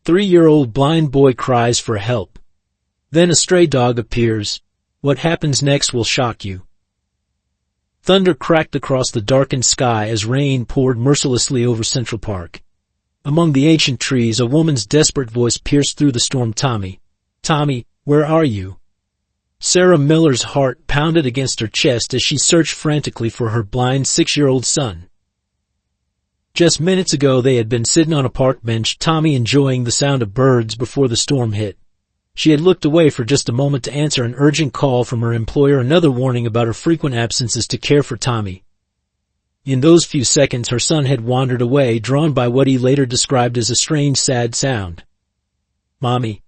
3-year-old blind boy cries for help. Then a stray dog appears. What happens next will shock you. Thunder cracked across the darkened sky as rain poured mercilessly over Central Park. Among the ancient trees, a woman's desperate voice pierced through the storm. Tommy. Tommy, where are you? Sarah Miller's heart pounded against her chest as she searched frantically for her blind 6-year-old son. Just minutes ago they had been sitting on a park bench, Tommy enjoying the sound of birds before the storm hit. She had looked away for just a moment to answer an urgent call from her employer, another warning about her frequent absences to care for Tommy. In those few seconds her son had wandered away, drawn by what he later described as a strange, sad sound. Mommy.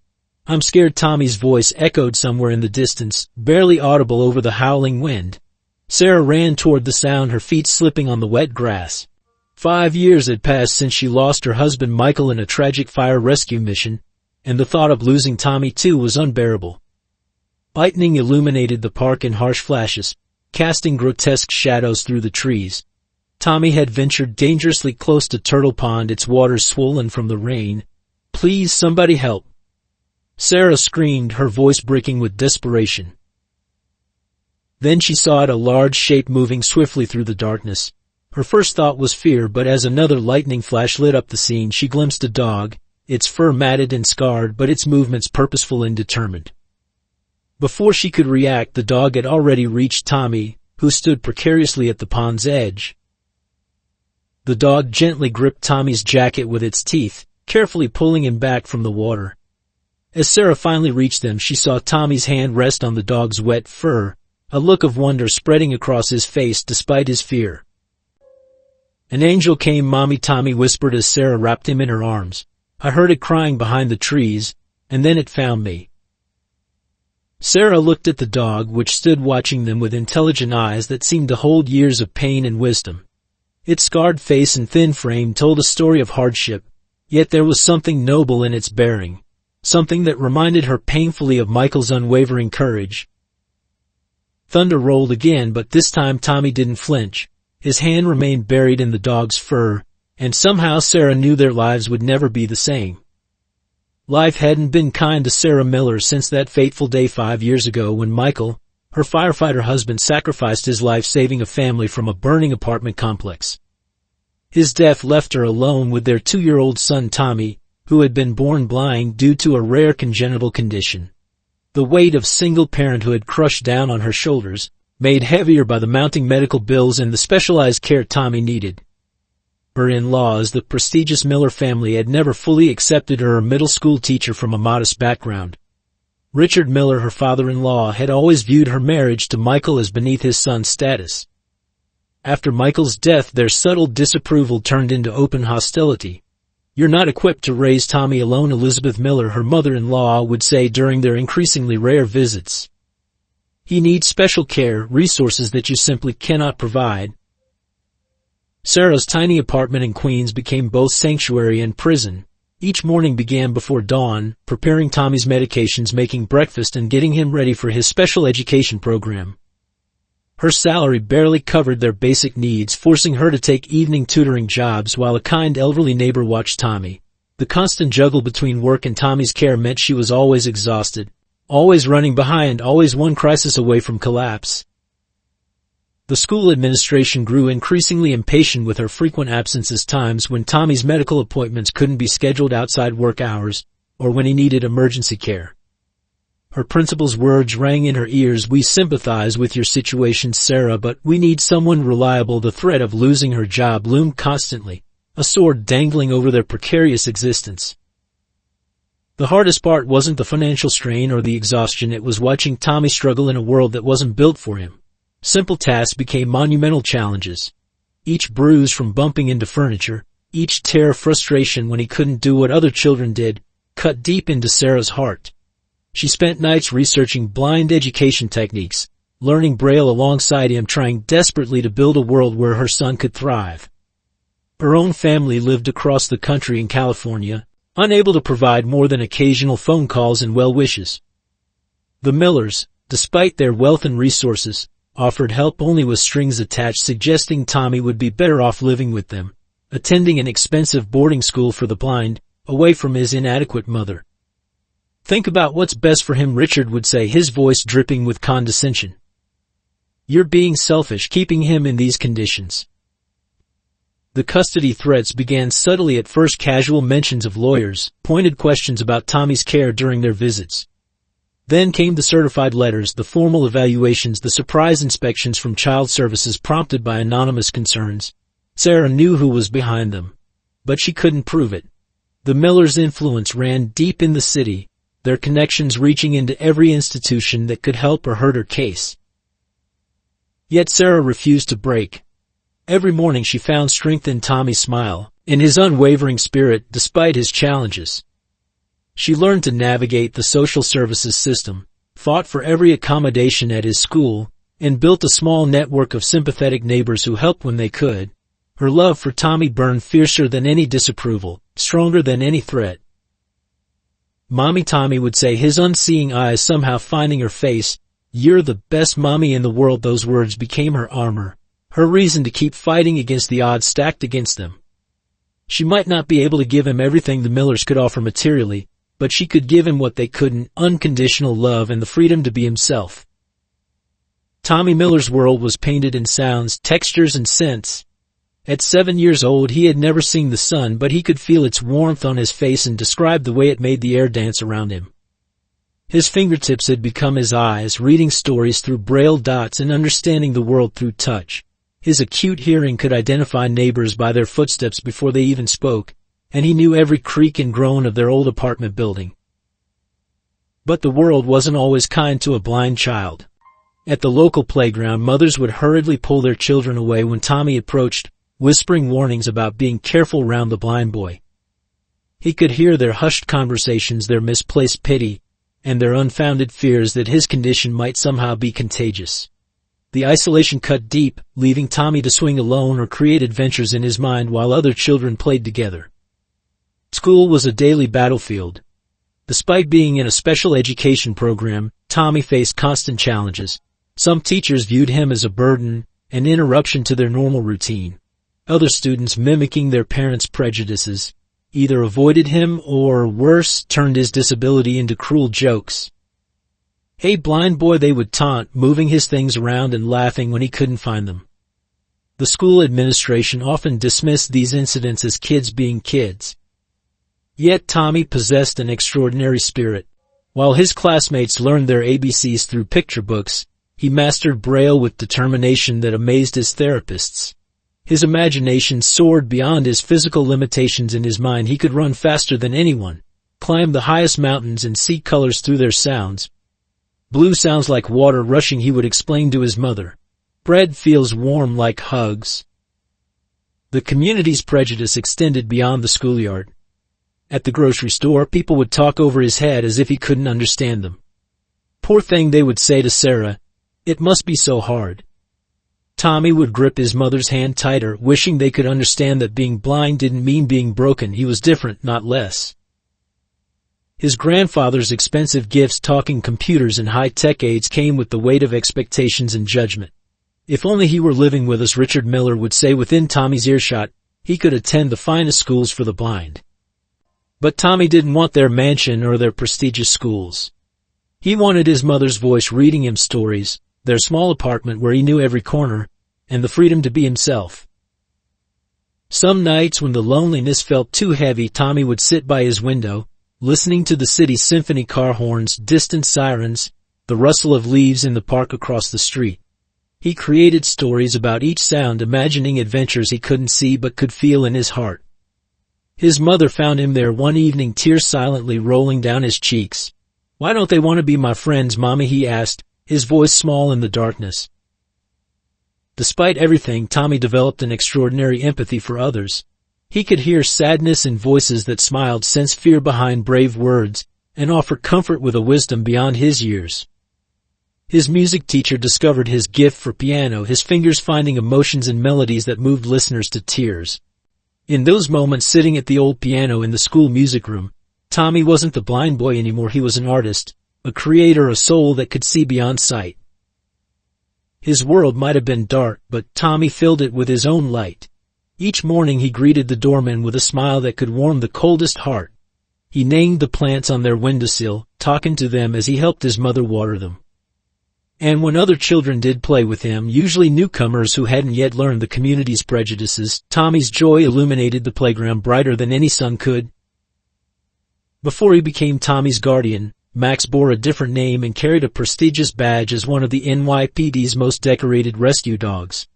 I'm scared. Tommy's voice echoed somewhere in the distance, barely audible over the howling wind. Sarah ran toward the sound, her feet slipping on the wet grass. 5 years had passed since she lost her husband Michael in a tragic fire rescue mission, and the thought of losing Tommy too was unbearable. Lightning illuminated the park in harsh flashes, casting grotesque shadows through the trees. Tommy had ventured dangerously close to Turtle Pond, its waters swollen from the rain. Please, somebody help. Sarah screamed, her voice breaking with desperation. Then she saw it, a large shape moving swiftly through the darkness. Her first thought was fear, but as another lightning flash lit up the scene, she glimpsed a dog, its fur matted and scarred, but its movements purposeful and determined. Before she could react, the dog had already reached Tommy, who stood precariously at the pond's edge. The dog gently gripped Tommy's jacket with its teeth, carefully pulling him back from the water. As Sarah finally reached them, she saw Tommy's hand rest on the dog's wet fur, a look of wonder spreading across his face despite his fear. An angel came, Mommy, Tommy whispered as Sarah wrapped him in her arms. I heard it crying behind the trees, and then it found me. Sarah looked at the dog, which stood watching them with intelligent eyes that seemed to hold years of pain and wisdom. Its scarred face and thin frame told a story of hardship, yet there was something noble in its bearing. Something that reminded her painfully of Michael's unwavering courage. Thunder rolled again, but this time Tommy didn't flinch. His hand remained buried in the dog's fur, and somehow Sarah knew their lives would never be the same. Life hadn't been kind to Sarah Miller since that fateful day 5 years ago when Michael, her firefighter husband, sacrificed his life saving a family from a burning apartment complex. His death left her alone with their 2-year-old son Tommy, who had been born blind due to a rare congenital condition. The weight of single parenthood crushed down on her shoulders, made heavier by the mounting medical bills and the specialized care Tommy needed. Her in-laws, the prestigious Miller family, had never fully accepted her, a middle school teacher from a modest background. Richard Miller, her father-in-law, had always viewed her marriage to Michael as beneath his son's status. After Michael's death, their subtle disapproval turned into open hostility. You're not equipped to raise Tommy alone, Elizabeth Miller, her mother-in-law, would say during their increasingly rare visits. He needs special care, resources that you simply cannot provide. Sarah's tiny apartment in Queens became both sanctuary and prison. Each morning began before dawn, preparing Tommy's medications, making breakfast, and getting him ready for his special education program. Her salary barely covered their basic needs, forcing her to take evening tutoring jobs while a kind elderly neighbor watched Tommy. The constant juggle between work and Tommy's care meant she was always exhausted, always running behind, always one crisis away from collapse. The school administration grew increasingly impatient with her frequent absences, times when Tommy's medical appointments couldn't be scheduled outside work hours, or when he needed emergency care. Her principal's words rang in her ears. We sympathize with your situation, Sarah, but we need someone reliable. The threat of losing her job loomed constantly, a sword dangling over their precarious existence. The hardest part wasn't the financial strain or the exhaustion, it was watching Tommy struggle in a world that wasn't built for him. Simple tasks became monumental challenges. Each bruise from bumping into furniture, each tear of frustration when he couldn't do what other children did, cut deep into Sarah's heart. She spent nights researching blind education techniques, learning Braille alongside him, trying desperately to build a world where her son could thrive. Her own family lived across the country in California, unable to provide more than occasional phone calls and well wishes. The Millers, despite their wealth and resources, offered help only with strings attached, suggesting Tommy would be better off living with them, attending an expensive boarding school for the blind, away from his inadequate mother. "Think about what's best for him," Richard would say, his voice dripping with condescension. "You're being selfish keeping him in these conditions." The custody threats began subtly at first, casual mentions of lawyers, pointed questions about Tommy's care during their visits. Then came the certified letters, the formal evaluations, the surprise inspections from child services prompted by anonymous concerns. Sarah knew who was behind them, but she couldn't prove it. The Millers' influence ran deep in the city, their connections reaching into every institution that could help or hurt her case. Yet Sarah refused to break. Every morning she found strength in Tommy's smile, in his unwavering spirit despite his challenges. She learned to navigate the social services system, fought for every accommodation at his school, and built a small network of sympathetic neighbors who helped when they could. Her love for Tommy burned fiercer than any disapproval, stronger than any threat. "Mommy," Tommy would say, his unseeing eyes somehow finding her face, "you're the best mommy in the world." Those words became her armor, her reason to keep fighting against the odds stacked against them. She might not be able to give him everything the Millers could offer materially, but she could give him what they couldn't: unconditional love and the freedom to be himself. Tommy Miller's world was painted in sounds, textures, and scents. At 7 years old he had never seen the sun, but he could feel its warmth on his face and describe the way it made the air dance around him. His fingertips had become his eyes, reading stories through braille dots and understanding the world through touch. His acute hearing could identify neighbors by their footsteps before they even spoke, and he knew every creak and groan of their old apartment building. But the world wasn't always kind to a blind child. At the local playground, mothers would hurriedly pull their children away when Tommy approached, whispering warnings about being careful round the blind boy. He could hear their hushed conversations, their misplaced pity, and their unfounded fears that his condition might somehow be contagious. The isolation cut deep, leaving Tommy to swing alone or create adventures in his mind while other children played together. School was a daily battlefield. Despite being in a special education program, Tommy faced constant challenges. Some teachers viewed him as a burden, an interruption to their normal routine. Other students, mimicking their parents' prejudices, either avoided him or, worse, turned his disability into cruel jokes. "Hey, blind boy," they would taunt, moving his things around and laughing when he couldn't find them. The school administration often dismissed these incidents as kids being kids. Yet Tommy possessed an extraordinary spirit. While his classmates learned their ABCs through picture books, he mastered Braille with determination that amazed his therapists. His imagination soared beyond his physical limitations. In his mind he could run faster than anyone, climb the highest mountains, and see colors through their sounds. "Blue sounds like water rushing," he would explain to his mother. "Bread feels warm like hugs." The community's prejudice extended beyond the schoolyard. At the grocery store, people would talk over his head as if he couldn't understand them. "Poor thing," they would say to Sarah, "it must be so hard." Tommy would grip his mother's hand tighter, wishing they could understand that being blind didn't mean being broken. He was different, not less. His grandfather's expensive gifts, talking computers and high-tech aids, came with the weight of expectations and judgment. "If only he were living with us," Richard Miller would say within Tommy's earshot, "he could attend the finest schools for the blind." But Tommy didn't want their mansion or their prestigious schools. He wanted his mother's voice reading him stories, their small apartment where he knew every corner, and the freedom to be himself. Some nights when the loneliness felt too heavy, Tommy would sit by his window, listening to the city's symphony, car horns, distant sirens, the rustle of leaves in the park across the street. He created stories about each sound, imagining adventures he couldn't see but could feel in his heart. His mother found him there one evening, tears silently rolling down his cheeks. "Why don't they want to be my friends, Mommy?" he asked, his voice small in the darkness. Despite everything, Tommy developed an extraordinary empathy for others. He could hear sadness in voices that smiled, sense fear behind brave words, and offer comfort with a wisdom beyond his years. His music teacher discovered his gift for piano, his fingers finding emotions and melodies that moved listeners to tears. In those moments, sitting at the old piano in the school music room, Tommy wasn't the blind boy anymore. He was an artist, a creator, a soul that could see beyond sight. His world might have been dark, but Tommy filled it with his own light. Each morning he greeted the doorman with a smile that could warm the coldest heart. He named the plants on their windowsill, talking to them as he helped his mother water them. And when other children did play with him, usually newcomers who hadn't yet learned the community's prejudices, Tommy's joy illuminated the playground brighter than any sun could. Before he became Tommy's guardian, Max bore a different name and carried a prestigious badge as one of the NYPD's most decorated rescue dogs.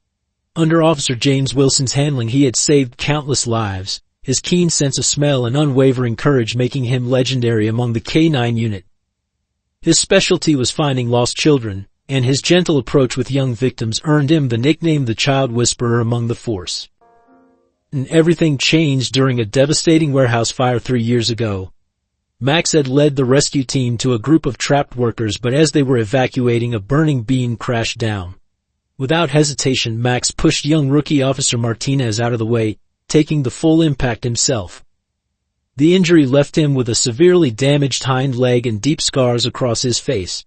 Under Officer James Wilson's handling, he had saved countless lives, his keen sense of smell and unwavering courage making him legendary among the K-9 unit. His specialty was finding lost children, and his gentle approach with young victims earned him the nickname the Child Whisperer among the force. And everything changed during a devastating warehouse fire 3 years ago. Max had led the rescue team to a group of trapped workers, but as they were evacuating, a burning beam crashed down. Without hesitation, Max pushed young rookie Officer Martinez out of the way, taking the full impact himself. The injury left him with a severely damaged hind leg and deep scars across his face.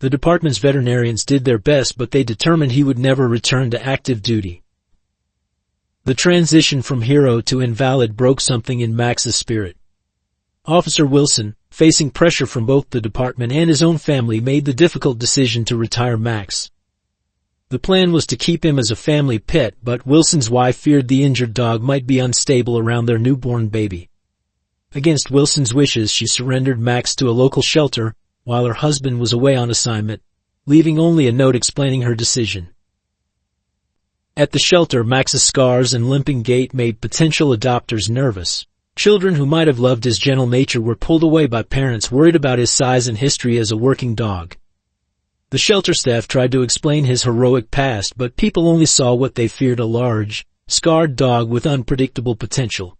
The department's veterinarians did their best, but they determined he would never return to active duty. The transition from hero to invalid broke something in Max's spirit. Officer Wilson, facing pressure from both the department and his own family, made the difficult decision to retire Max. The plan was to keep him as a family pet, but Wilson's wife feared the injured dog might be unstable around their newborn baby. Against Wilson's wishes, she surrendered Max to a local shelter, while her husband was away on assignment, leaving only a note explaining her decision. At the shelter, Max's scars and limping gait made potential adopters nervous. Children who might have loved his gentle nature were pulled away by parents worried about his size and history as a working dog. The shelter staff tried to explain his heroic past, but people only saw what they feared: a large, scarred dog with unpredictable potential.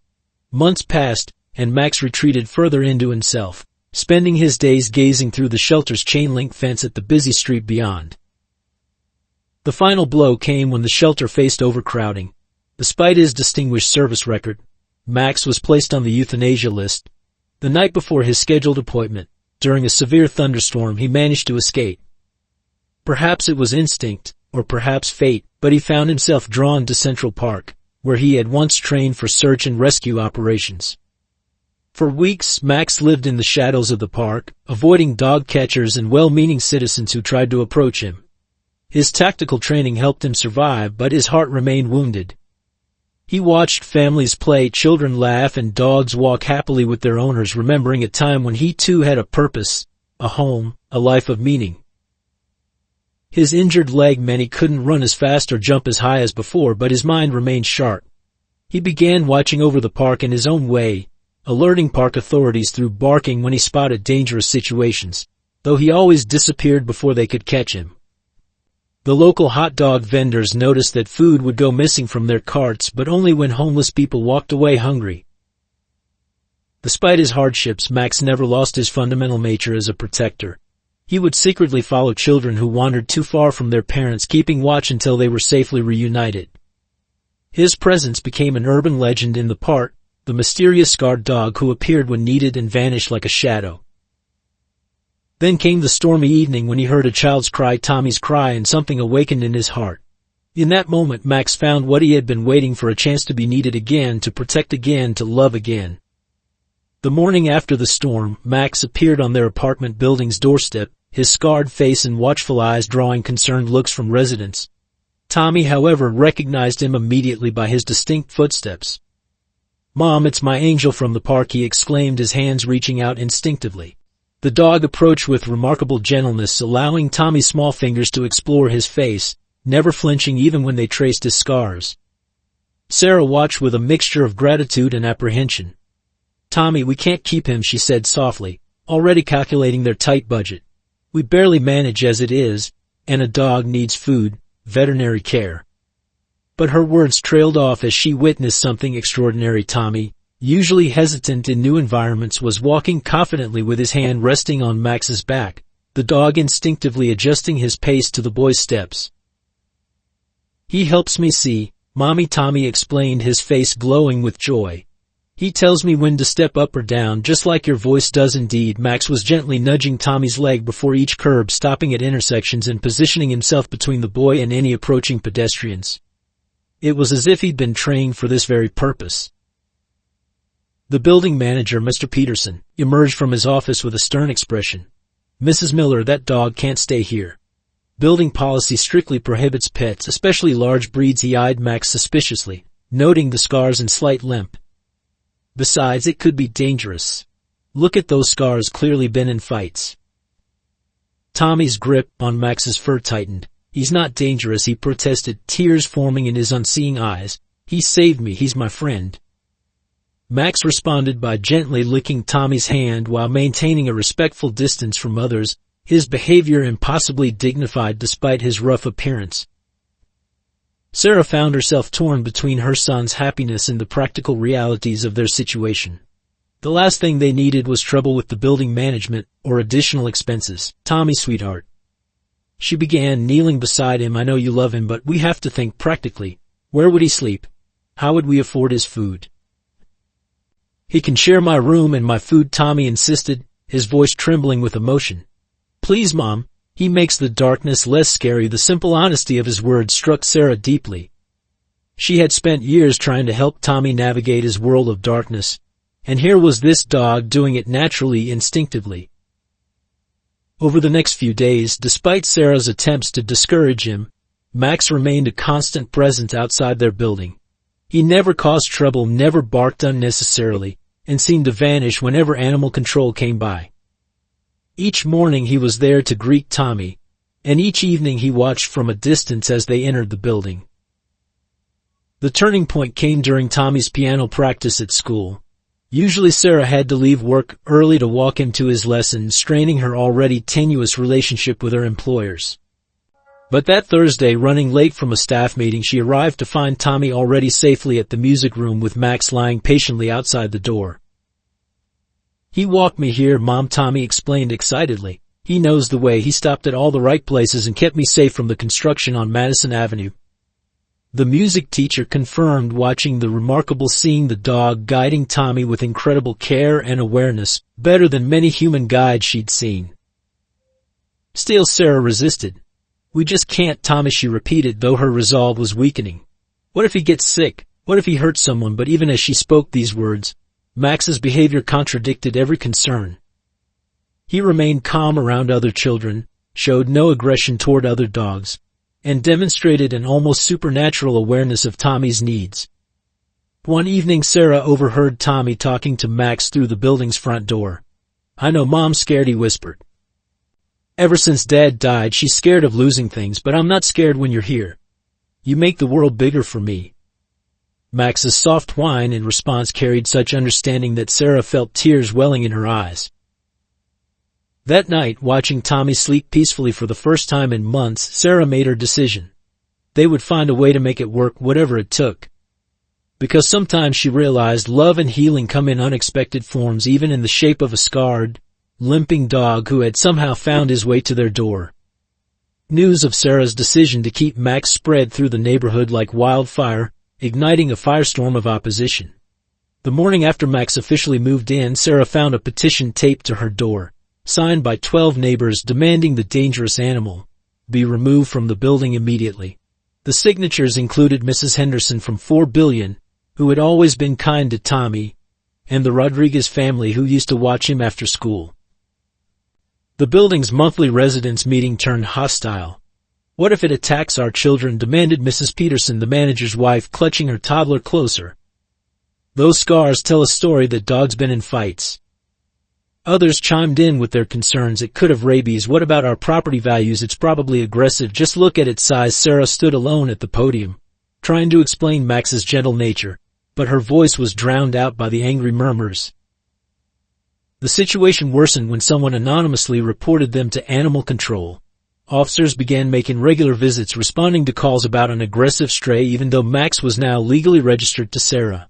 Months passed, and Max retreated further into himself, spending his days gazing through the shelter's chain-link fence at the busy street beyond. The final blow came when the shelter faced overcrowding. Despite his distinguished service record, Max was placed on the euthanasia list. The night before his scheduled appointment, during a severe thunderstorm, he managed to escape. Perhaps it was instinct, or perhaps fate, but he found himself drawn to Central Park, where he had once trained for search and rescue operations. For weeks, Max lived in the shadows of the park, avoiding dog catchers and well-meaning citizens who tried to approach him. His tactical training helped him survive, but his heart remained wounded. He watched families play, children laugh, and dogs walk happily with their owners, remembering a time when he too had a purpose, a home, a life of meaning. His injured leg meant he couldn't run as fast or jump as high as before, but his mind remained sharp. He began watching over the park in his own way, alerting park authorities through barking when he spotted dangerous situations, though he always disappeared before they could catch him. The local hot dog vendors noticed that food would go missing from their carts, but only when homeless people walked away hungry. Despite his hardships, Max never lost his fundamental nature as a protector. He would secretly follow children who wandered too far from their parents, keeping watch until they were safely reunited. His presence became an urban legend in the park, the mysterious scarred dog who appeared when needed and vanished like a shadow. Then came the stormy evening when he heard a child's cry, Tommy's cry, and something awakened in his heart. In that moment, Max found what he had been waiting for: a chance to be needed again, to protect again, to love again. The morning after the storm, Max appeared on their apartment building's doorstep, his scarred face and watchful eyes drawing concerned looks from residents. Tommy, however, recognized him immediately by his distinct footsteps. "Mom, it's my angel from the park," he exclaimed, his hands reaching out instinctively. The dog approached with remarkable gentleness, allowing Tommy's small fingers to explore his face, never flinching even when they traced his scars. Sarah watched with a mixture of gratitude and apprehension. "Tommy, we can't keep him," she said softly, already calculating their tight budget. "We barely manage as it is, and a dog needs food, veterinary care." But her words trailed off as she witnessed something extraordinary. Tommy, usually hesitant in new environments, was walking confidently with his hand resting on Max's back, the dog instinctively adjusting his pace to the boy's steps. "He helps me see, Mommy," Tommy explained, his face glowing with joy. "He tells me when to step up or down, just like your voice does." Indeed, Max was gently nudging Tommy's leg before each curb, stopping at intersections and positioning himself between the boy and any approaching pedestrians. It was as if he'd been trained for this very purpose. The building manager, Mr. Peterson, emerged from his office with a stern expression. "Mrs. Miller, that dog can't stay here. Building policy strictly prohibits pets, especially large breeds." He eyed Max suspiciously, noting the scars and slight limp. "Besides, it could be dangerous. Look at those scars, clearly been in fights." Tommy's grip on Max's fur tightened. "He's not dangerous," he protested, tears forming in his unseeing eyes. "He saved me, he's my friend." Max responded by gently licking Tommy's hand while maintaining a respectful distance from others, his behavior impossibly dignified despite his rough appearance. Sarah found herself torn between her son's happiness and the practical realities of their situation. The last thing they needed was trouble with the building management or additional expenses. "Tommy, sweetheart," she began, kneeling beside him, "I know you love him, but we have to think practically. Where would he sleep? How would we afford his food?" "He can share my room and my food," Tommy insisted, his voice trembling with emotion. "Please, Mom, he makes the darkness less scary." The simple honesty of his words struck Sarah deeply. She had spent years trying to help Tommy navigate his world of darkness, and here was this dog doing it naturally, instinctively. Over the next few days, despite Sarah's attempts to discourage him, Max remained a constant presence outside their building. He never caused trouble, never barked unnecessarily, and seemed to vanish whenever animal control came by. Each morning he was there to greet Tommy, and each evening he watched from a distance as they entered the building. The turning point came during Tommy's piano practice at school. Usually Sarah had to leave work early to walk him to his lesson, straining her already tenuous relationship with her employers. But that Thursday, running late from a staff meeting, she arrived to find Tommy already safely at the music room with Max lying patiently outside the door. "He walked me here, Mom," Tommy explained excitedly. "He knows the way. He stopped at all the right places and kept me safe from the construction on Madison Avenue." The music teacher confirmed, watching the remarkable scene, the dog guiding Tommy with incredible care and awareness, better than many human guides she'd seen. Still, Sarah resisted. "We just can't, Tommy," she repeated, though her resolve was weakening. "What if he gets sick? What if he hurts someone?" But even as she spoke these words, Max's behavior contradicted every concern. He remained calm around other children, showed no aggression toward other dogs, and demonstrated an almost supernatural awareness of Tommy's needs. One evening Sarah overheard Tommy talking to Max through the building's front door. "I know Mom's scared," he whispered. "Ever since Dad died, she's scared of losing things, but I'm not scared when you're here. You make the world bigger for me." Max's soft whine in response carried such understanding that Sarah felt tears welling in her eyes. That night, watching Tommy sleep peacefully for the first time in months, Sarah made her decision. They would find a way to make it work, whatever it took. Because sometimes, she realized, love and healing come in unexpected forms, even in the shape of a scarred, limping dog who had somehow found his way to their door. News of Sarah's decision to keep Max spread through the neighborhood like wildfire, igniting a firestorm of opposition. The morning after Max officially moved in, Sarah found a petition taped to her door, signed by 12 neighbors demanding the dangerous animal be removed from the building immediately. The signatures included Mrs. Henderson from 4 Billion, who had always been kind to Tommy, and the Rodriguez family who used to watch him after school. The building's monthly residents' meeting turned hostile. "What if it attacks our children?" demanded Mrs. Peterson, the manager's wife, clutching her toddler closer. "Those scars tell a story that dog's been in fights." Others chimed in with their concerns. "It could have rabies." "What about our property values? It's probably aggressive. Just look at its size." Sarah stood alone at the podium, trying to explain Max's gentle nature, but her voice was drowned out by the angry murmurs. The situation worsened when someone anonymously reported them to animal control. Officers began making regular visits, responding to calls about an aggressive stray, even though Max was now legally registered to Sarah.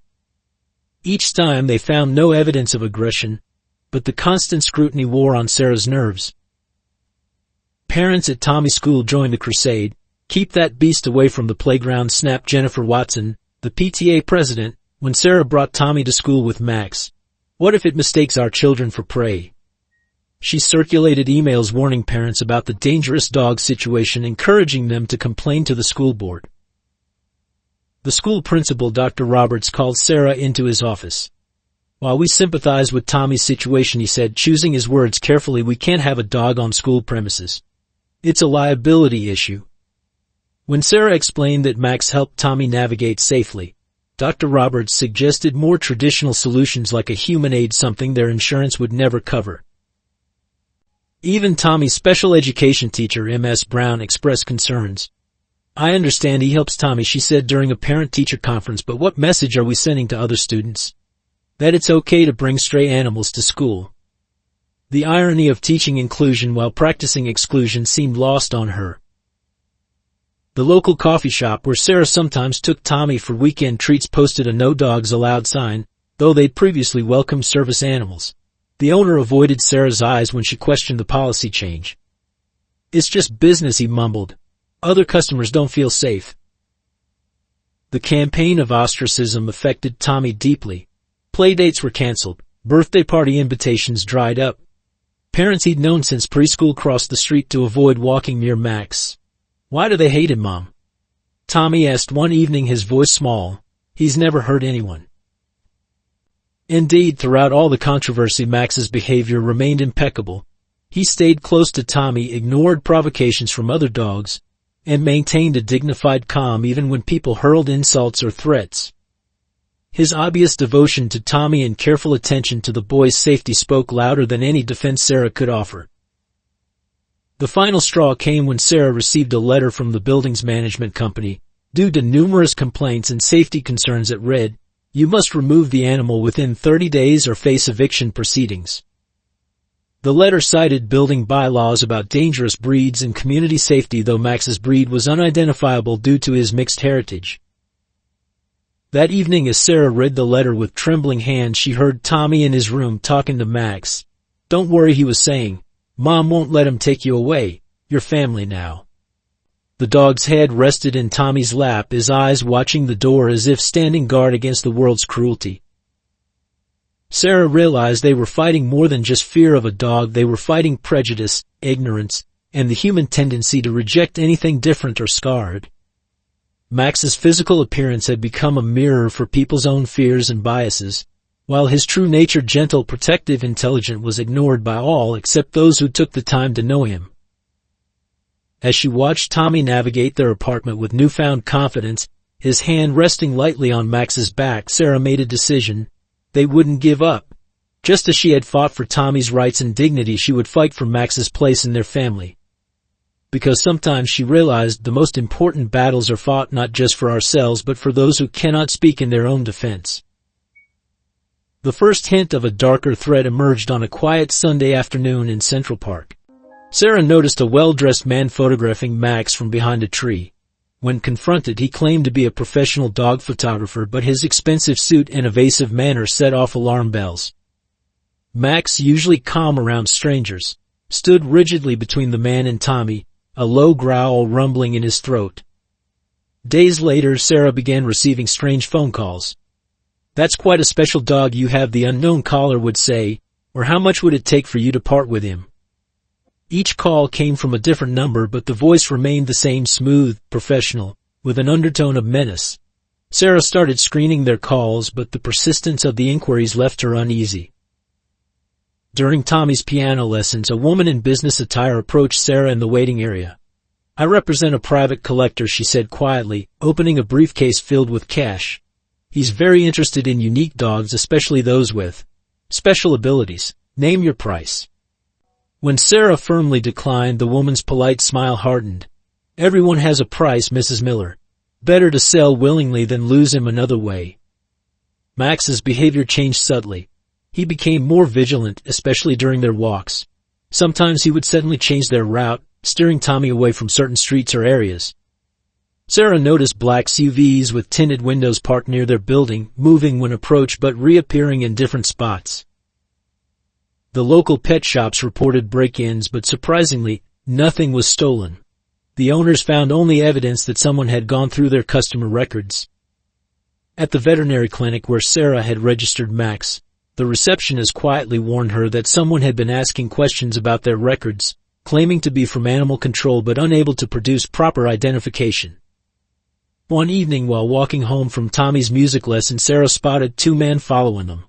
Each time they found no evidence of aggression, but the constant scrutiny wore on Sarah's nerves. Parents at Tommy's school joined the crusade. "Keep that beast away from the playground," snapped Jennifer Watson, the PTA president, when Sarah brought Tommy to school with Max. "What if it mistakes our children for prey?" She circulated emails warning parents about the dangerous dog situation, encouraging them to complain to the school board. The school principal, Dr. Roberts, called Sarah into his office. While we sympathize with Tommy's situation, he said, choosing his words carefully, we can't have a dog on school premises. It's a liability issue. When Sarah explained that Max helped Tommy navigate safely, Dr. Roberts suggested more traditional solutions like a human aid, something their insurance would never cover. Even Tommy's special education teacher, Ms. Brown, expressed concerns. I understand he helps Tommy, she said during a parent-teacher conference, but what message are we sending to other students? That it's okay to bring stray animals to school. The irony of teaching inclusion while practicing exclusion seemed lost on her. The local coffee shop where Sarah sometimes took Tommy for weekend treats posted a "No Dogs Allowed" sign, though they'd previously welcomed service animals. The owner avoided Sarah's eyes when she questioned the policy change. It's just business, he mumbled. Other customers don't feel safe. The campaign of ostracism affected Tommy deeply. Playdates were canceled. Birthday party invitations dried up. Parents he'd known since preschool crossed the street to avoid walking near Max. Why do they hate him, Mom? Tommy asked one evening, his voice small. He's never hurt anyone. Indeed, throughout all the controversy, Max's behavior remained impeccable. He stayed close to Tommy, ignored provocations from other dogs, and maintained a dignified calm even when people hurled insults or threats. His obvious devotion to Tommy and careful attention to the boy's safety spoke louder than any defense Sarah could offer. The final straw came when Sarah received a letter from the building's management company. Due to numerous complaints and safety concerns, it read, "You must remove the animal within 30 days or face eviction proceedings." The letter cited building bylaws about dangerous breeds and community safety, though Max's breed was unidentifiable due to his mixed heritage. That evening, as Sarah read the letter with trembling hands, she heard Tommy in his room talking to Max. "Don't worry," he was saying. "Mom won't let him take you away. You're family now." The dog's head rested in Tommy's lap, his eyes watching the door as if standing guard against the world's cruelty. Sarah realized they were fighting more than just fear of a dog. They were fighting prejudice, ignorance, and the human tendency to reject anything different or scarred. Max's physical appearance had become a mirror for people's own fears and biases, while his true nature, gentle, protective, intelligent, was ignored by all except those who took the time to know him. As she watched Tommy navigate their apartment with newfound confidence, his hand resting lightly on Max's back, Sarah made a decision. They wouldn't give up. Just as she had fought for Tommy's rights and dignity, she would fight for Max's place in their family. Because sometimes, she realized, the most important battles are fought not just for ourselves but for those who cannot speak in their own defense. The first hint of a darker threat emerged on a quiet Sunday afternoon in Central Park. Sarah noticed a well-dressed man photographing Max from behind a tree. When confronted, he claimed to be a professional dog photographer, but his expensive suit and evasive manner set off alarm bells. Max, usually calm around strangers, stood rigidly between the man and Tommy, a low growl rumbling in his throat. Days later, Sarah began receiving strange phone calls. "That's quite a special dog you have," the unknown caller would say, "or how much would it take for you to part with him?" Each call came from a different number, but the voice remained the same, smooth, professional, with an undertone of menace. Sarah started screening their calls, but the persistence of the inquiries left her uneasy. During Tommy's piano lessons, a woman in business attire approached Sarah in the waiting area. "I represent a private collector," she said quietly, opening a briefcase filled with cash. "He's very interested in unique dogs, especially those with special abilities. Name your price." When Sarah firmly declined, the woman's polite smile hardened. "Everyone has a price, Mrs. Miller. Better to sell willingly than lose him another way." Max's behavior changed subtly. He became more vigilant, especially during their walks. Sometimes he would suddenly change their route, steering Tommy away from certain streets or areas. Sarah noticed black SUVs with tinted windows parked near their building, moving when approached but reappearing in different spots. The local pet shops reported break-ins, but surprisingly, nothing was stolen. The owners found only evidence that someone had gone through their customer records. At the veterinary clinic where Sarah had registered Max, the receptionist quietly warned her that someone had been asking questions about their records, claiming to be from animal control but unable to produce proper identification. One evening while walking home from Tommy's music lesson, Sarah spotted two men following them.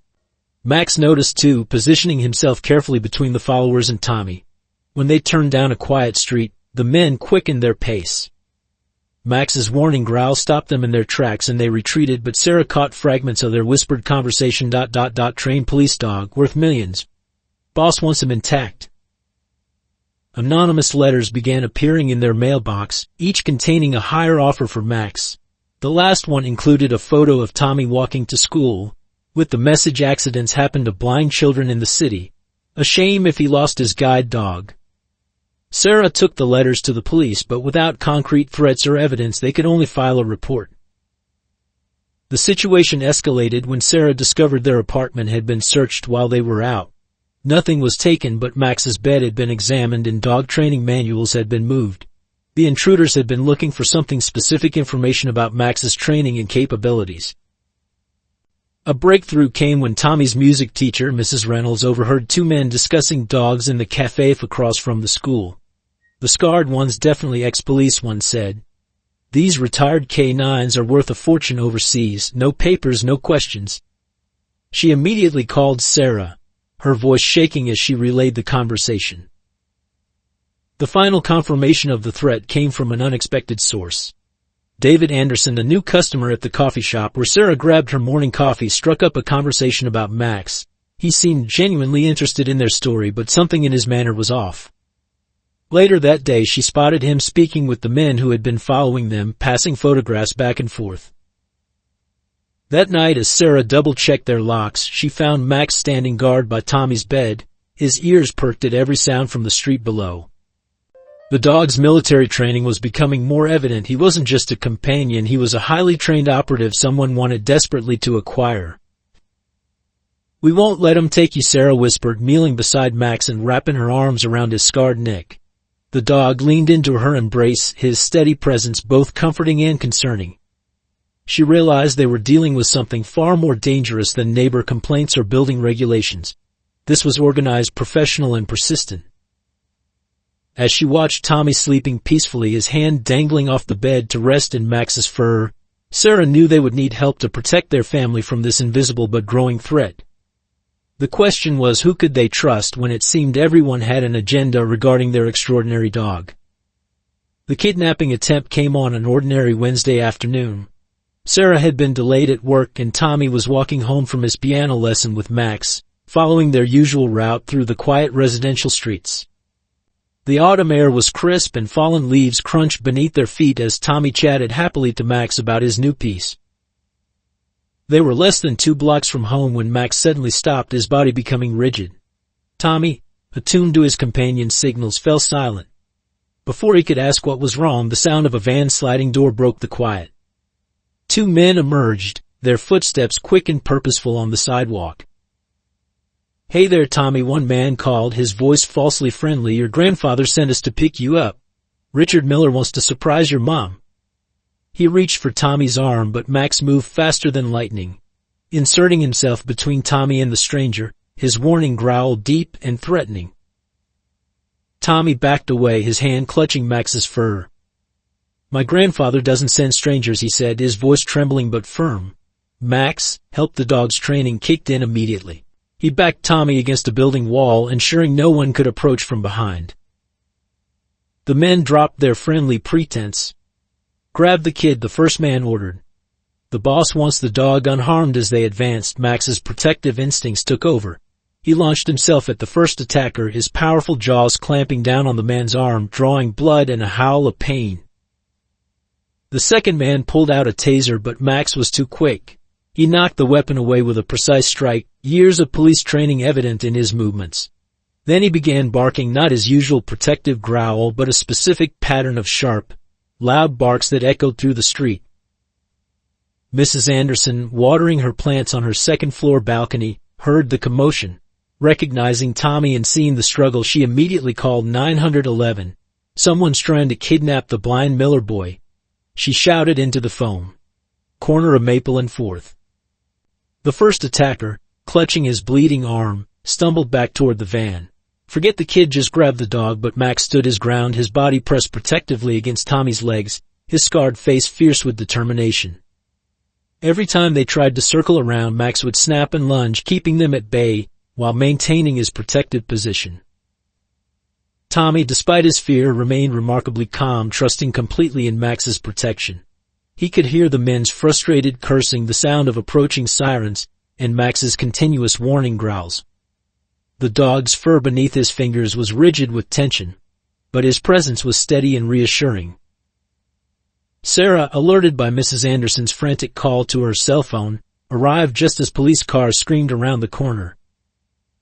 Max noticed too, positioning himself carefully between the followers and Tommy. When they turned down a quiet street, the men quickened their pace. Max's warning growl stopped them in their tracks and they retreated, but Sarah caught fragments of their whispered conversation. Trained police dog, worth millions. Boss wants him intact. Anonymous letters began appearing in their mailbox, each containing a higher offer for Max. The last one included a photo of Tommy walking to school, with the message, accidents happen to blind children in the city. A shame if he lost his guide dog. Sarah took the letters to the police, but without concrete threats or evidence they could only file a report. The situation escalated when Sarah discovered their apartment had been searched while they were out. Nothing was taken, but Max's bed had been examined and dog training manuals had been moved. The intruders had been looking for something specific, information about Max's training and capabilities. A breakthrough came when Tommy's music teacher, Mrs. Reynolds, overheard two men discussing dogs in the cafe across from the school. The scarred one's definitely ex-police, one said. These retired K9s are worth a fortune overseas, no papers, no questions. She immediately called Sarah, her voice shaking as she relayed the conversation. The final confirmation of the threat came from an unexpected source. David Anderson, a new customer at the coffee shop where Sarah grabbed her morning coffee, struck up a conversation about Max. He seemed genuinely interested in their story, but something in his manner was off. Later that day she spotted him speaking with the men who had been following them, passing photographs back and forth. That night, as Sarah double-checked their locks, she found Max standing guard by Tommy's bed, his ears perked at every sound from the street below. The dog's military training was becoming more evident. He wasn't just a companion, he was a highly trained operative someone wanted desperately to acquire. We won't let him take you, Sarah whispered, kneeling beside Max and wrapping her arms around his scarred neck. The dog leaned into her embrace, his steady presence both comforting and concerning. She realized they were dealing with something far more dangerous than neighbor complaints or building regulations. This was organized, professional, and persistent. As she watched Tommy sleeping peacefully, his hand dangling off the bed to rest in Max's fur, Sarah knew they would need help to protect their family from this invisible but growing threat. The question was, who could they trust when it seemed everyone had an agenda regarding their extraordinary dog? The kidnapping attempt came on an ordinary Wednesday afternoon. Sarah had been delayed at work and Tommy was walking home from his piano lesson with Max, following their usual route through the quiet residential streets. The autumn air was crisp and fallen leaves crunched beneath their feet as Tommy chatted happily to Max about his new piece. They were less than 2 blocks from home when Max suddenly stopped, his body becoming rigid. Tommy, attuned to his companion's signals, fell silent. Before he could ask what was wrong, the sound of a van sliding door broke the quiet. 2 men emerged, their footsteps quick and purposeful on the sidewalk. "Hey there, Tommy," one man called, his voice falsely friendly. "Your grandfather sent us to pick you up. Richard Miller wants to surprise your mom." He reached for Tommy's arm, but Max moved faster than lightning. Inserting himself between Tommy and the stranger, his warning growl deep and threatening. Tommy backed away, his hand clutching Max's fur. "My grandfather doesn't send strangers," he said, his voice trembling but firm. Max, helped the dog's training kicked in immediately. He backed Tommy against a building wall, ensuring no one could approach from behind. The men dropped their friendly pretense. "Grab the kid," the first man ordered. "The boss wants the dog unharmed." As they advanced, Max's protective instincts took over. He launched himself at the first attacker, his powerful jaws clamping down on the man's arm, drawing blood and a howl of pain. The second man pulled out a taser, but Max was too quick. He knocked the weapon away with a precise strike, years of police training evident in his movements. Then he began barking, not his usual protective growl, but a specific pattern of sharp, loud barks that echoed through the street. Mrs. Anderson, watering her plants on her second-floor balcony, heard the commotion. Recognizing Tommy and seeing the struggle, she immediately called 911. "Someone's trying to kidnap the blind Miller boy," she shouted into the phone. Corner of Maple and 4th. The first attacker, clutching his bleeding arm, stumbled back toward the van. "Forget the kid, just grab the dog," but Max stood his ground, his body pressed protectively against Tommy's legs, his scarred face fierce with determination. Every time they tried to circle around, Max would snap and lunge, keeping them at bay while maintaining his protective position. Tommy, despite his fear, remained remarkably calm, trusting completely in Max's protection. He could hear the men's frustrated cursing, the sound of approaching sirens, and Max's continuous warning growls. The dog's fur beneath his fingers was rigid with tension, but his presence was steady and reassuring. Sarah, alerted by Mrs. Anderson's frantic call to her cell phone, arrived just as police cars screamed around the corner.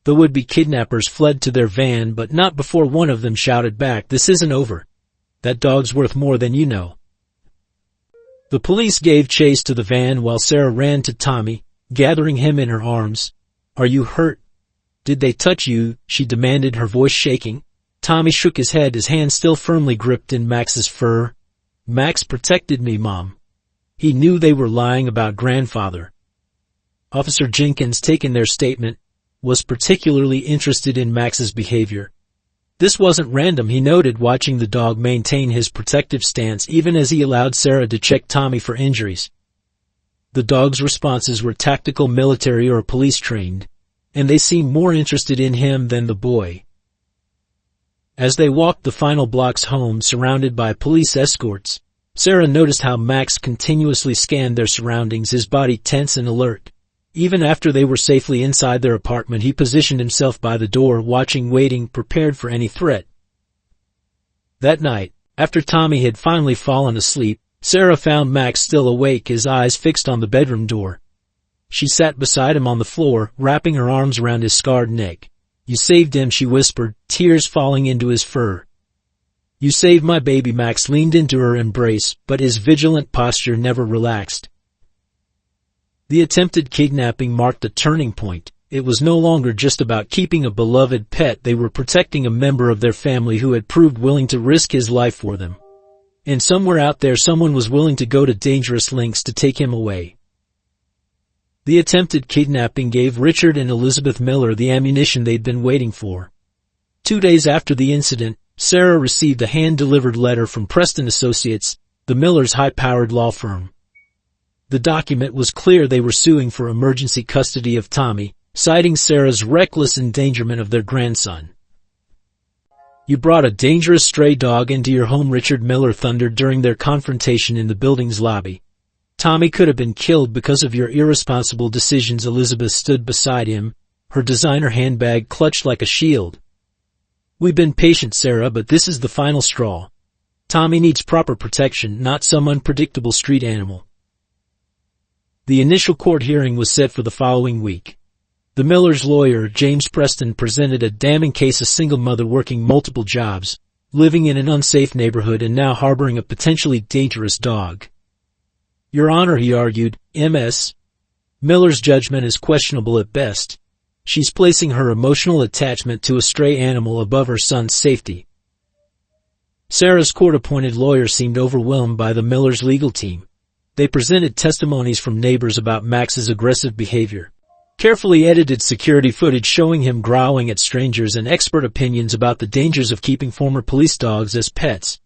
The would-be kidnappers fled to their van, but not before one of them shouted back, "This isn't over. That dog's worth more than you know." The police gave chase to the van while Sarah ran to Tommy, gathering him in her arms. "Are you hurt? Did they touch you?" she demanded, her voice shaking. Tommy shook his head, his hand still firmly gripped in Max's fur. "Max protected me, Mom." He knew they were lying about grandfather. Officer Jenkins, taking their statement, was particularly interested in Max's behavior. This wasn't random, he noted, watching the dog maintain his protective stance even as he allowed Sarah to check Tommy for injuries. The dog's responses were tactical, military or police trained, and they seemed more interested in him than the boy. As they walked the final blocks home, surrounded by police escorts, Sarah noticed how Max continuously scanned their surroundings, his body tense and alert. Even after they were safely inside their apartment, he positioned himself by the door, watching, waiting, prepared for any threat. That night, after Tommy had finally fallen asleep, Sarah found Max still awake, his eyes fixed on the bedroom door. She sat beside him on the floor, wrapping her arms around his scarred neck. "You saved him," she whispered, tears falling into his fur. "You saved my baby." Max leaned into her embrace, but his vigilant posture never relaxed. The attempted kidnapping marked a turning point. It was no longer just about keeping a beloved pet, they were protecting a member of their family who had proved willing to risk his life for them. And somewhere out there, someone was willing to go to dangerous lengths to take him away. The attempted kidnapping gave Richard and Elizabeth Miller the ammunition they'd been waiting for. 2 days after the incident, Sarah received a hand-delivered letter from Preston Associates, the Millers' high-powered law firm. The document was clear: they were suing for emergency custody of Tommy, citing Sarah's reckless endangerment of their grandson. "You brought a dangerous stray dog into your home," Richard Miller thundered during their confrontation in the building's lobby. "Tommy could have been killed because of your irresponsible decisions." Elizabeth stood beside him, her designer handbag clutched like a shield. "We've been patient, Sarah, but this is the final straw. Tommy needs proper protection, not some unpredictable street animal." The initial court hearing was set for the following week. The Millers' lawyer, James Preston, presented a damning case: a single mother working multiple jobs, living in an unsafe neighborhood, and now harboring a potentially dangerous dog. "Your Honor," he argued, Ms. Miller's judgment is questionable at best. She's placing her emotional attachment to a stray animal above her son's safety. Sarah's court-appointed lawyer seemed overwhelmed by the Millers' legal team. They presented testimonies from neighbors about Max's aggressive behavior, carefully edited security footage showing him growling at strangers, and expert opinions about the dangers of keeping former police dogs as pets.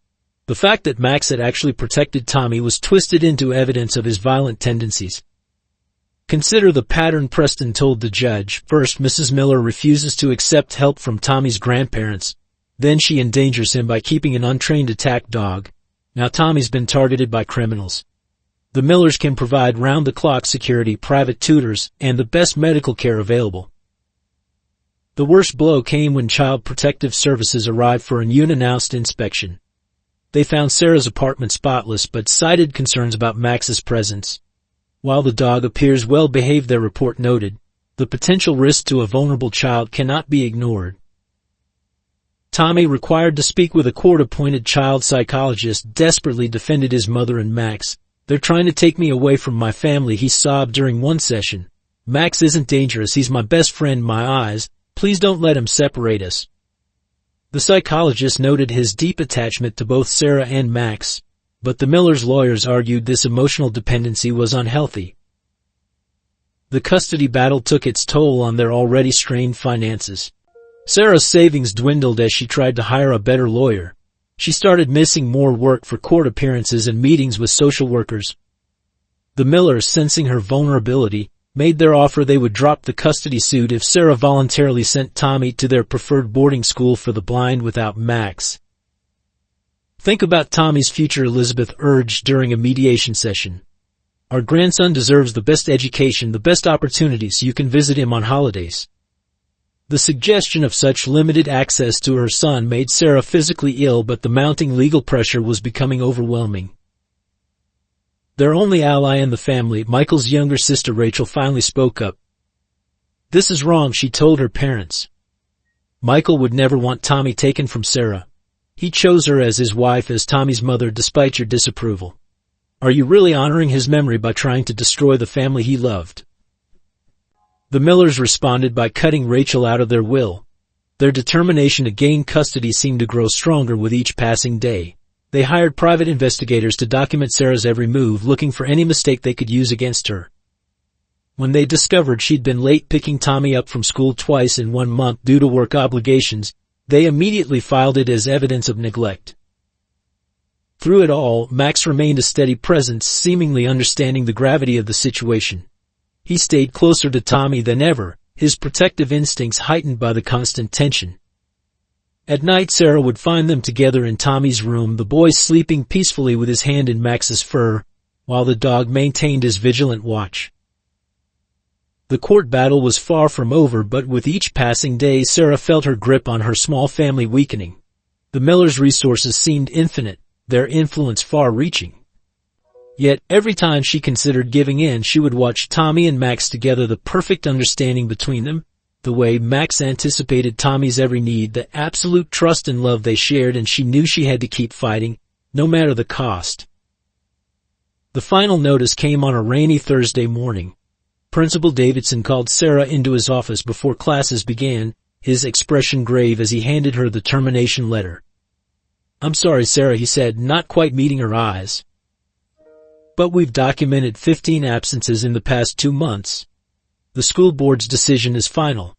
The fact that Max had actually protected Tommy was twisted into evidence of his violent tendencies. "Consider the pattern," Preston told the judge. "First, Mrs. Miller refuses to accept help from Tommy's grandparents. Then she endangers him by keeping an untrained attack dog. Now Tommy's been targeted by criminals. The Millers can provide round-the-clock security, private tutors, and the best medical care available." The worst blow came when Child Protective Services arrived for an unannounced inspection. They found Sarah's apartment spotless, but cited concerns about Max's presence. While the dog appears well behaved, their report noted, the potential risk to a vulnerable child cannot be ignored. Tommy, required to speak with a court-appointed child psychologist, desperately defended his mother and Max. "They're trying to take me away from my family," he sobbed during one session. "Max isn't dangerous, he's my best friend, my eyes. Please don't let him separate us." The psychologist noted his deep attachment to both Sarah and Max, but the Millers' lawyers argued this emotional dependency was unhealthy. The custody battle took its toll on their already strained finances. Sarah's savings dwindled as she tried to hire a better lawyer. She started missing more work for court appearances and meetings with social workers. The Millers, sensing her vulnerability, made their offer they would drop the custody suit if Sarah voluntarily sent Tommy to their preferred boarding school for the blind without Max. "Think about Tommy's future," Elizabeth urged during a mediation session. "Our grandson deserves the best education, the best opportunities, so you can visit him on holidays." The suggestion of such limited access to her son made Sarah physically ill, but the mounting legal pressure was becoming overwhelming. Their only ally in the family, Michael's younger sister Rachel, finally spoke up. "This is wrong," she told her parents. "Michael would never want Tommy taken from Sarah. He chose her as his wife, as Tommy's mother, despite your disapproval. Are you really honoring his memory by trying to destroy the family he loved?" The Millers responded by cutting Rachel out of their will. Their determination to gain custody seemed to grow stronger with each passing day. They hired private investigators to document Sarah's every move, looking for any mistake they could use against her. When they discovered she'd been late picking Tommy up from school twice in 1 month due to work obligations, they immediately filed it as evidence of neglect. Through it all, Max remained a steady presence, seemingly understanding the gravity of the situation. He stayed closer to Tommy than ever, his protective instincts heightened by the constant tension. At night, Sarah would find them together in Tommy's room, the boy sleeping peacefully with his hand in Max's fur, while the dog maintained his vigilant watch. The court battle was far from over, but with each passing day, Sarah felt her grip on her small family weakening. The Millers' resources seemed infinite, their influence far-reaching. Yet, every time she considered giving in, she would watch Tommy and Max together, the perfect understanding between them, the way Max anticipated Tommy's every need, the absolute trust and love they shared, and she knew she had to keep fighting, no matter the cost. The final notice came on a rainy Thursday morning. Principal Davidson called Sarah into his office before classes began, his expression grave as he handed her the termination letter. "I'm sorry, Sarah," he said, not quite meeting her eyes. "But we've documented 15 absences in the past 2 months. The school board's decision is final."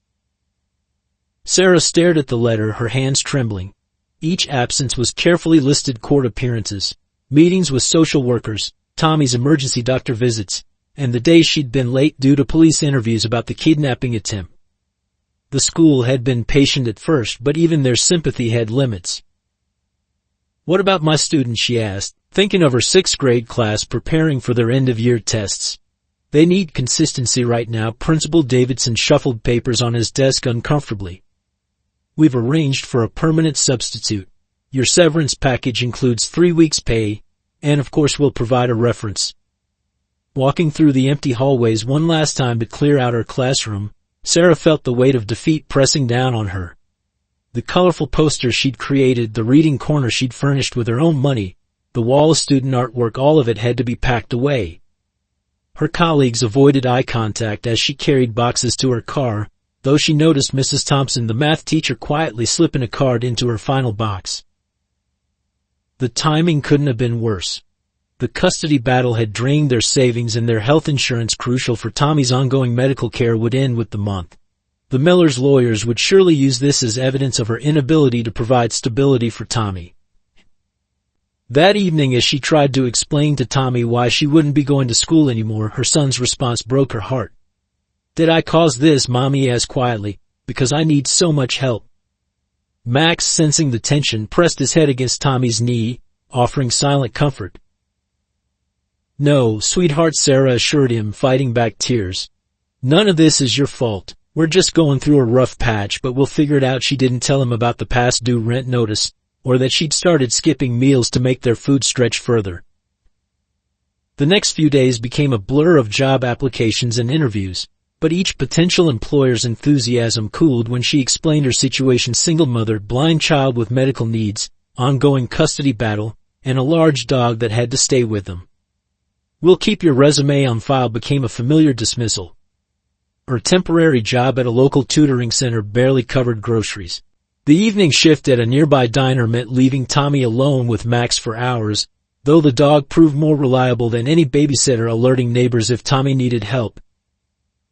Sarah stared at the letter, her hands trembling. Each absence was carefully listed: court appearances, meetings with social workers, Tommy's emergency doctor visits, and the day she'd been late due to police interviews about the kidnapping attempt. The school had been patient at first, but even their sympathy had limits. "What about my students?" she asked, thinking of her 6th grade class preparing for their end-of-year tests. "They need consistency right now." Principal Davidson shuffled papers on his desk uncomfortably. "We've arranged for a permanent substitute. Your severance package includes 3 weeks' pay, and of course we'll provide a reference." Walking through the empty hallways one last time to clear out her classroom, Sarah felt the weight of defeat pressing down on her. The colorful posters she'd created, the reading corner she'd furnished with her own money, the wall of student artwork, all of it had to be packed away. Her colleagues avoided eye contact as she carried boxes to her car, though she noticed Mrs. Thompson, the math teacher, quietly slipping a card into her final box. The timing couldn't have been worse. The custody battle had drained their savings, and their health insurance, crucial for Tommy's ongoing medical care, would end with the month. The Millers' lawyers would surely use this as evidence of her inability to provide stability for Tommy. That evening, as she tried to explain to Tommy why she wouldn't be going to school anymore, her son's response broke her heart. "Did I cause this, Mom?" he asked quietly. "Because I need so much help." Max, sensing the tension, pressed his head against Tommy's knee, offering silent comfort. "No, sweetheart," Sarah assured him, fighting back tears. "None of this is your fault. We're just going through a rough patch, but we'll figure it out." She didn't tell him about the past due rent notice, or that she'd started skipping meals to make their food stretch further. The next few days became a blur of job applications and interviews, but each potential employer's enthusiasm cooled when she explained her situation: single mother, blind child with medical needs, ongoing custody battle, and a large dog that had to stay with them. "We'll keep your resume on file" became a familiar dismissal. Her temporary job at a local tutoring center barely covered groceries. The evening shift at a nearby diner meant leaving Tommy alone with Max for hours, though the dog proved more reliable than any babysitter, alerting neighbors if Tommy needed help.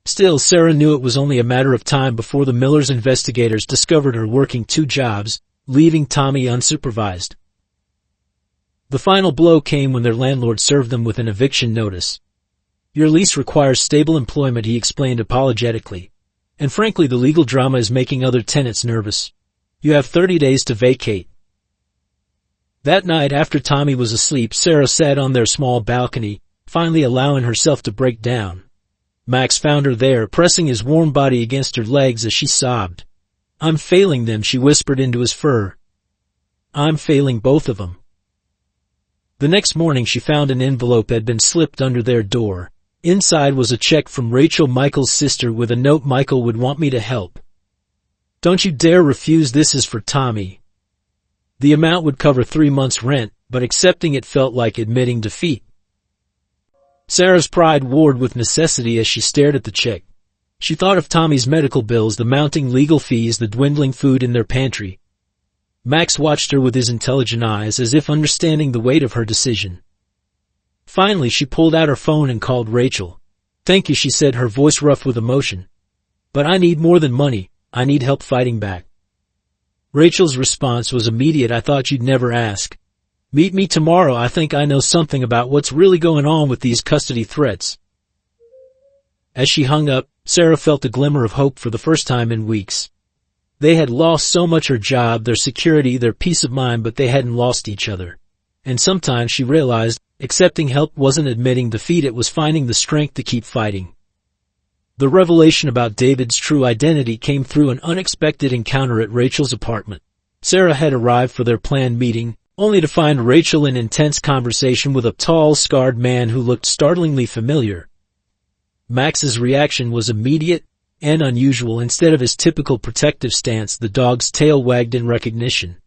Still, Sarah knew it was only a matter of time before the Millers' investigators discovered her working 2 jobs, leaving Tommy unsupervised. The final blow came when their landlord served them with an eviction notice. Your lease requires stable employment, he explained apologetically. And frankly, the legal drama is making other tenants nervous. You have 30 days to vacate. That night, after Tommy was asleep, Sarah sat on their small balcony, finally allowing herself to break down. Max found her there, pressing his warm body against her legs as she sobbed. I'm failing them, she whispered into his fur. I'm failing both of them. The next morning she found an envelope had been slipped under their door. Inside was a check from Rachel, Michael's sister, with a note: Michael would want me to help. Don't you dare refuse, this is for Tommy. The amount would cover 3 months' rent, but accepting it felt like admitting defeat. Sarah's pride warred with necessity as she stared at the check. She thought of Tommy's medical bills, the mounting legal fees, the dwindling food in their pantry. Max watched her with his intelligent eyes, as if understanding the weight of her decision. Finally, she pulled out her phone and called Rachel. Thank you, she said, her voice rough with emotion. But I need more than money. I need help fighting back. Rachel's response was immediate. I thought you'd never ask. Meet me tomorrow. I think I know something about what's really going on with these custody threats. As she hung up, Sarah felt a glimmer of hope for the first time in weeks. They had lost so much: her job, their security, their peace of mind, but they hadn't lost each other. And sometimes she realized, accepting help wasn't admitting defeat, it was finding the strength to keep fighting. The revelation about David's true identity came through an unexpected encounter at Rachel's apartment. Sarah had arrived for their planned meeting, only to find Rachel in intense conversation with a tall, scarred man who looked startlingly familiar. Max's reaction was immediate and unusual. Instead of his typical protective stance, the dog's tail wagged in recognition.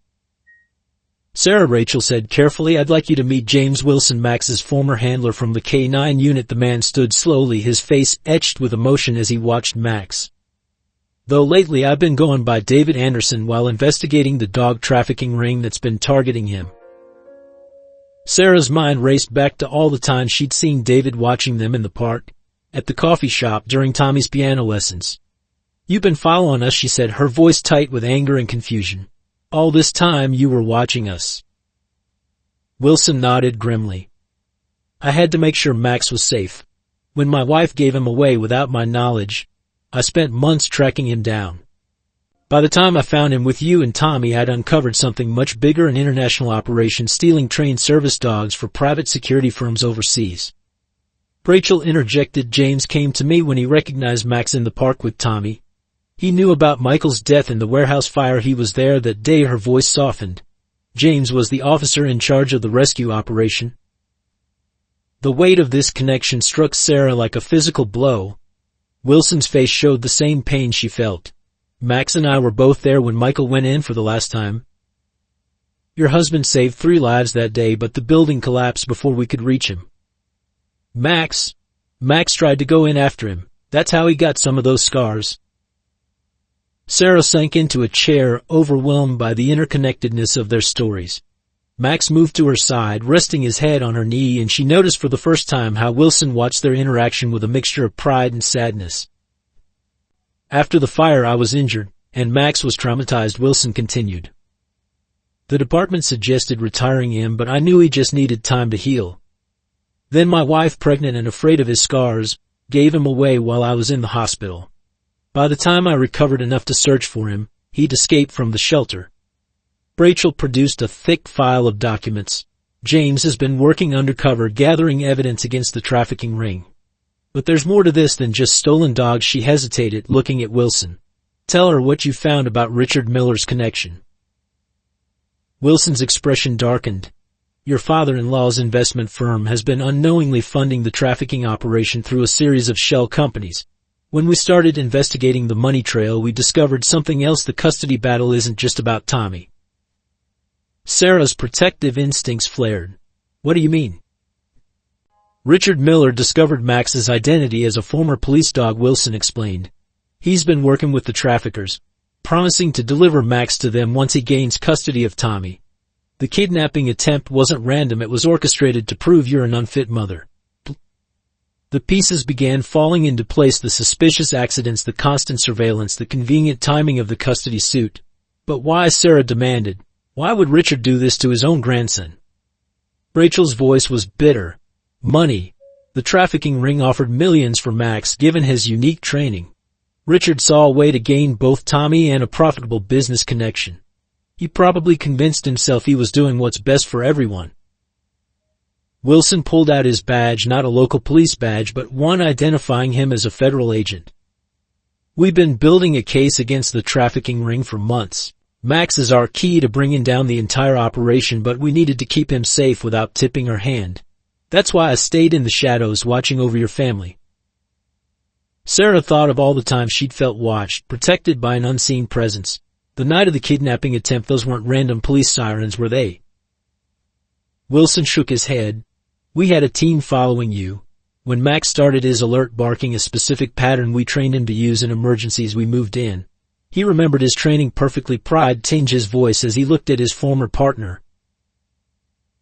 Sarah, Rachel said carefully, I'd like you to meet James Wilson, Max's former handler from the K-9 unit. The man stood slowly, his face etched with emotion as he watched Max. Though lately I've been going by David Anderson while investigating the dog trafficking ring that's been targeting him. Sarah's mind raced back to all the times she'd seen David watching them in the park, at the coffee shop, during Tommy's piano lessons. You've been following us, she said, her voice tight with anger and confusion. All this time you were watching us. Wilson nodded grimly. I had to make sure Max was safe. When my wife gave him away without my knowledge, I spent months tracking him down. By the time I found him with you and Tommy, I'd uncovered something much bigger: an international operation stealing trained service dogs for private security firms overseas. Rachel interjected. James came to me when he recognized Max in the park with Tommy. He knew about Michael's death and the warehouse fire. He was there that day. Her voice softened. James was the officer in charge of the rescue operation. The weight of this connection struck Sarah like a physical blow. Wilson's face showed the same pain she felt. Max and I were both there when Michael went in for the last time. Your husband saved 3 lives that day, but the building collapsed before we could reach him. Max tried to go in after him. That's how he got some of those scars. Sarah sank into a chair, overwhelmed by the interconnectedness of their stories. Max moved to her side, resting his head on her knee, and she noticed for the first time how Wilson watched their interaction with a mixture of pride and sadness. After the fire I was injured, and Max was traumatized, Wilson continued. The department suggested retiring him, but I knew he just needed time to heal. Then my wife, pregnant and afraid of his scars, gave him away while I was in the hospital. By the time I recovered enough to search for him, he'd escaped from the shelter. Rachel produced a thick file of documents. James has been working undercover, gathering evidence against the trafficking ring. But there's more to this than just stolen dogs. She hesitated, looking at Wilson. Tell her what you found about Richard Miller's connection. Wilson's expression darkened. Your father-in-law's investment firm has been unknowingly funding the trafficking operation through a series of shell companies. When we started investigating the money trail, we discovered something else. The custody battle isn't just about Tommy. Sarah's protective instincts flared. What do you mean? Richard Miller discovered Max's identity as a former police dog, Wilson explained. He's been working with the traffickers, promising to deliver Max to them once he gains custody of Tommy. The kidnapping attempt wasn't random, it was orchestrated to prove you're an unfit mother. The pieces began falling into place: the suspicious accidents, the constant surveillance, the convenient timing of the custody suit. But why? Sarah demanded. Why would Richard do this to his own grandson? Rachel's voice was bitter. Money. The trafficking ring offered millions for Max given his unique training. Richard saw a way to gain both Tommy and a profitable business connection. He probably convinced himself he was doing what's best for everyone. Wilson pulled out his badge, not a local police badge, but one identifying him as a federal agent. We've been building a case against the trafficking ring for months. Max is our key to bringing down the entire operation, but we needed to keep him safe without tipping our hand. That's why I stayed in the shadows watching over your family. Sarah thought of all the times she'd felt watched, protected by an unseen presence. The night of the kidnapping attempt, those weren't random police sirens, were they? Wilson shook his head. We had a team following you. When Max started his alert barking, a specific pattern we trained him to use in emergencies, we moved in. He remembered his training perfectly, pride tinged his voice as he looked at his former partner.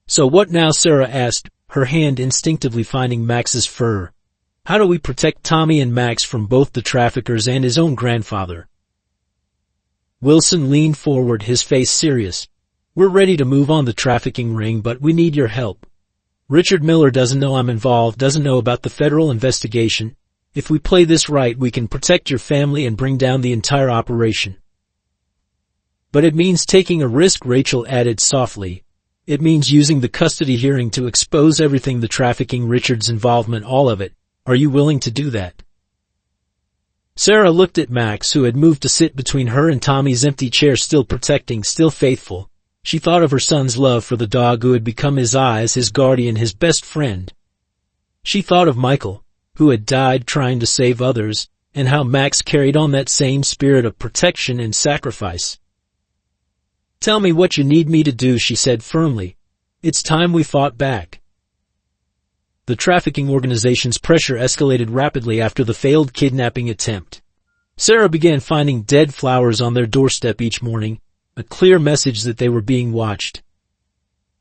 So what now? Sarah asked, her hand instinctively finding Max's fur. How do we protect Tommy and Max from both the traffickers and his own grandfather? Wilson leaned forward, his face serious. We're ready to move on the trafficking ring, but we need your help. Richard Miller doesn't know I'm involved, doesn't know about the federal investigation. If we play this right, we can protect your family and bring down the entire operation. But it means taking a risk, Rachel added softly. It means using the custody hearing to expose everything, the trafficking, Richard's involvement, all of it. Are you willing to do that? Sarah looked at Max, who had moved to sit between her and Tommy's empty chair, still protecting, still faithful. She thought of her son's love for the dog who had become his eyes, his guardian, his best friend. She thought of Michael, who had died trying to save others, and how Max carried on that same spirit of protection and sacrifice. Tell me what you need me to do, she said firmly. It's time we fought back. The trafficking organization's pressure escalated rapidly after the failed kidnapping attempt. Sarah began finding dead flowers on their doorstep each morning, a clear message that they were being watched.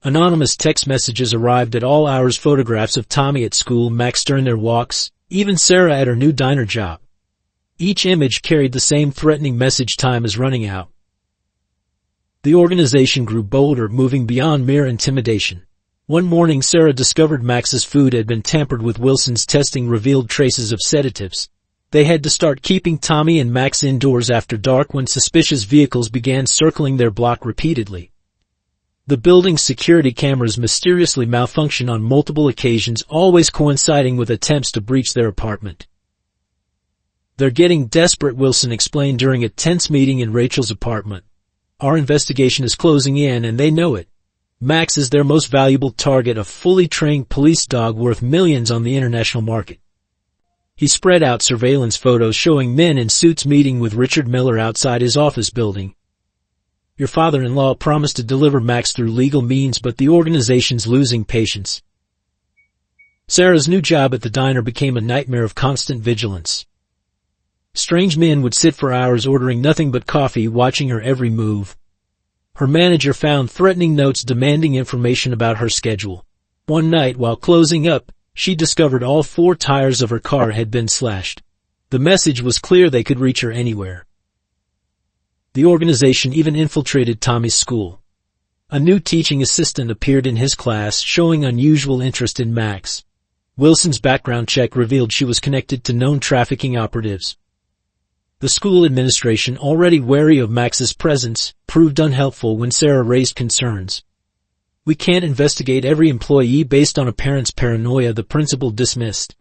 Anonymous text messages arrived at all hours, photographs of Tommy at school, Max during their walks, even Sarah at her new diner job. Each image carried the same threatening message: time is running out. The organization grew bolder, moving beyond mere intimidation. One morning, Sarah discovered Max's food had been tampered with. Wilson's testing revealed traces of sedatives. They had to start keeping Tommy and Max indoors after dark when suspicious vehicles began circling their block repeatedly. The building's security cameras mysteriously malfunctioned on multiple occasions, always coinciding with attempts to breach their apartment. They're getting desperate, Wilson explained during a tense meeting in Rachel's apartment. Our investigation is closing in and they know it. Max is their most valuable target, a fully trained police dog worth millions on the international market. He spread out surveillance photos showing men in suits meeting with Richard Miller outside his office building. Your father-in-law promised to deliver Max through legal means, but the organization's losing patience. Sarah's new job at the diner became a nightmare of constant vigilance. Strange men would sit for hours ordering nothing but coffee, watching her every move. Her manager found threatening notes demanding information about her schedule. One night, while closing up, she discovered all 4 tires of her car had been slashed. The message was clear: they could reach her anywhere. The organization even infiltrated Tommy's school. A new teaching assistant appeared in his class, showing unusual interest in Max. Wilson's background check revealed she was connected to known trafficking operatives. The school administration, already wary of Max's presence, proved unhelpful when Sarah raised concerns. We can't investigate every employee based on a parent's paranoia, the principal dismissed.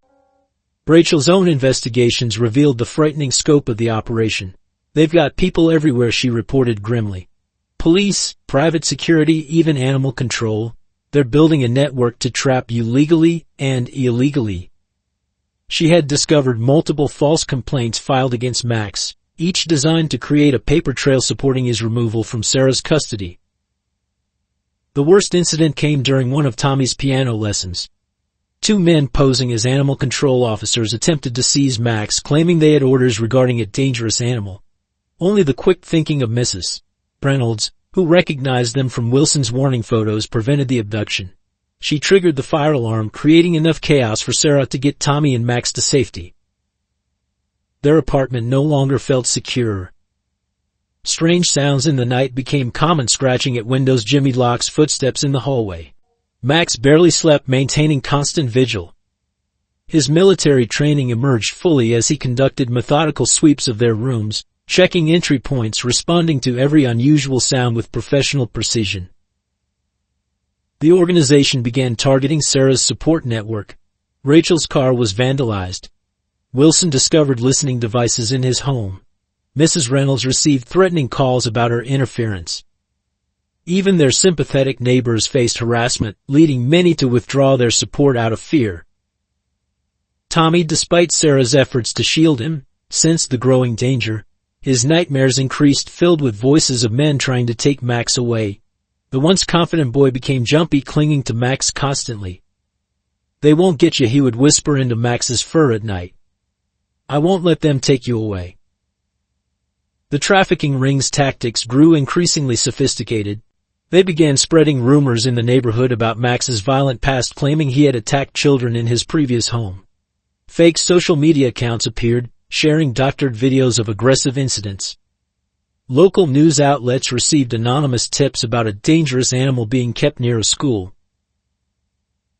Rachel's own investigations revealed the frightening scope of the operation. They've got people everywhere, she reported grimly. Police, private security, even animal control. They're building a network to trap you legally and illegally. She had discovered multiple false complaints filed against Max, each designed to create a paper trail supporting his removal from Sarah's custody. The worst incident came during one of Tommy's piano lessons. 2 men posing as animal control officers attempted to seize Max, claiming they had orders regarding a dangerous animal. Only the quick thinking of Mrs. Reynolds, who recognized them from Wilson's warning photos, prevented the abduction. She triggered the fire alarm, creating enough chaos for Sarah to get Tommy and Max to safety. Their apartment no longer felt secure. Strange sounds in the night became common: scratching at windows, jimmied locks, footsteps in the hallway. Max barely slept, maintaining constant vigil. His military training emerged fully as he conducted methodical sweeps of their rooms, checking entry points, responding to every unusual sound with professional precision. The organization began targeting Sarah's support network. Rachel's car was vandalized. Wilson discovered listening devices in his home. Mrs. Reynolds received threatening calls about her interference. Even their sympathetic neighbors faced harassment, leading many to withdraw their support out of fear. Tommy, despite Sarah's efforts to shield him, sensed the growing danger. His nightmares increased, filled with voices of men trying to take Max away. The once confident boy became jumpy, clinging to Max constantly. "They won't get you," he would whisper into Max's fur at night. "I won't let them take you away." The trafficking ring's tactics grew increasingly sophisticated. They began spreading rumors in the neighborhood about Max's violent past, claiming he had attacked children in his previous home. Fake social media accounts appeared, sharing doctored videos of aggressive incidents. Local news outlets received anonymous tips about a dangerous animal being kept near a school.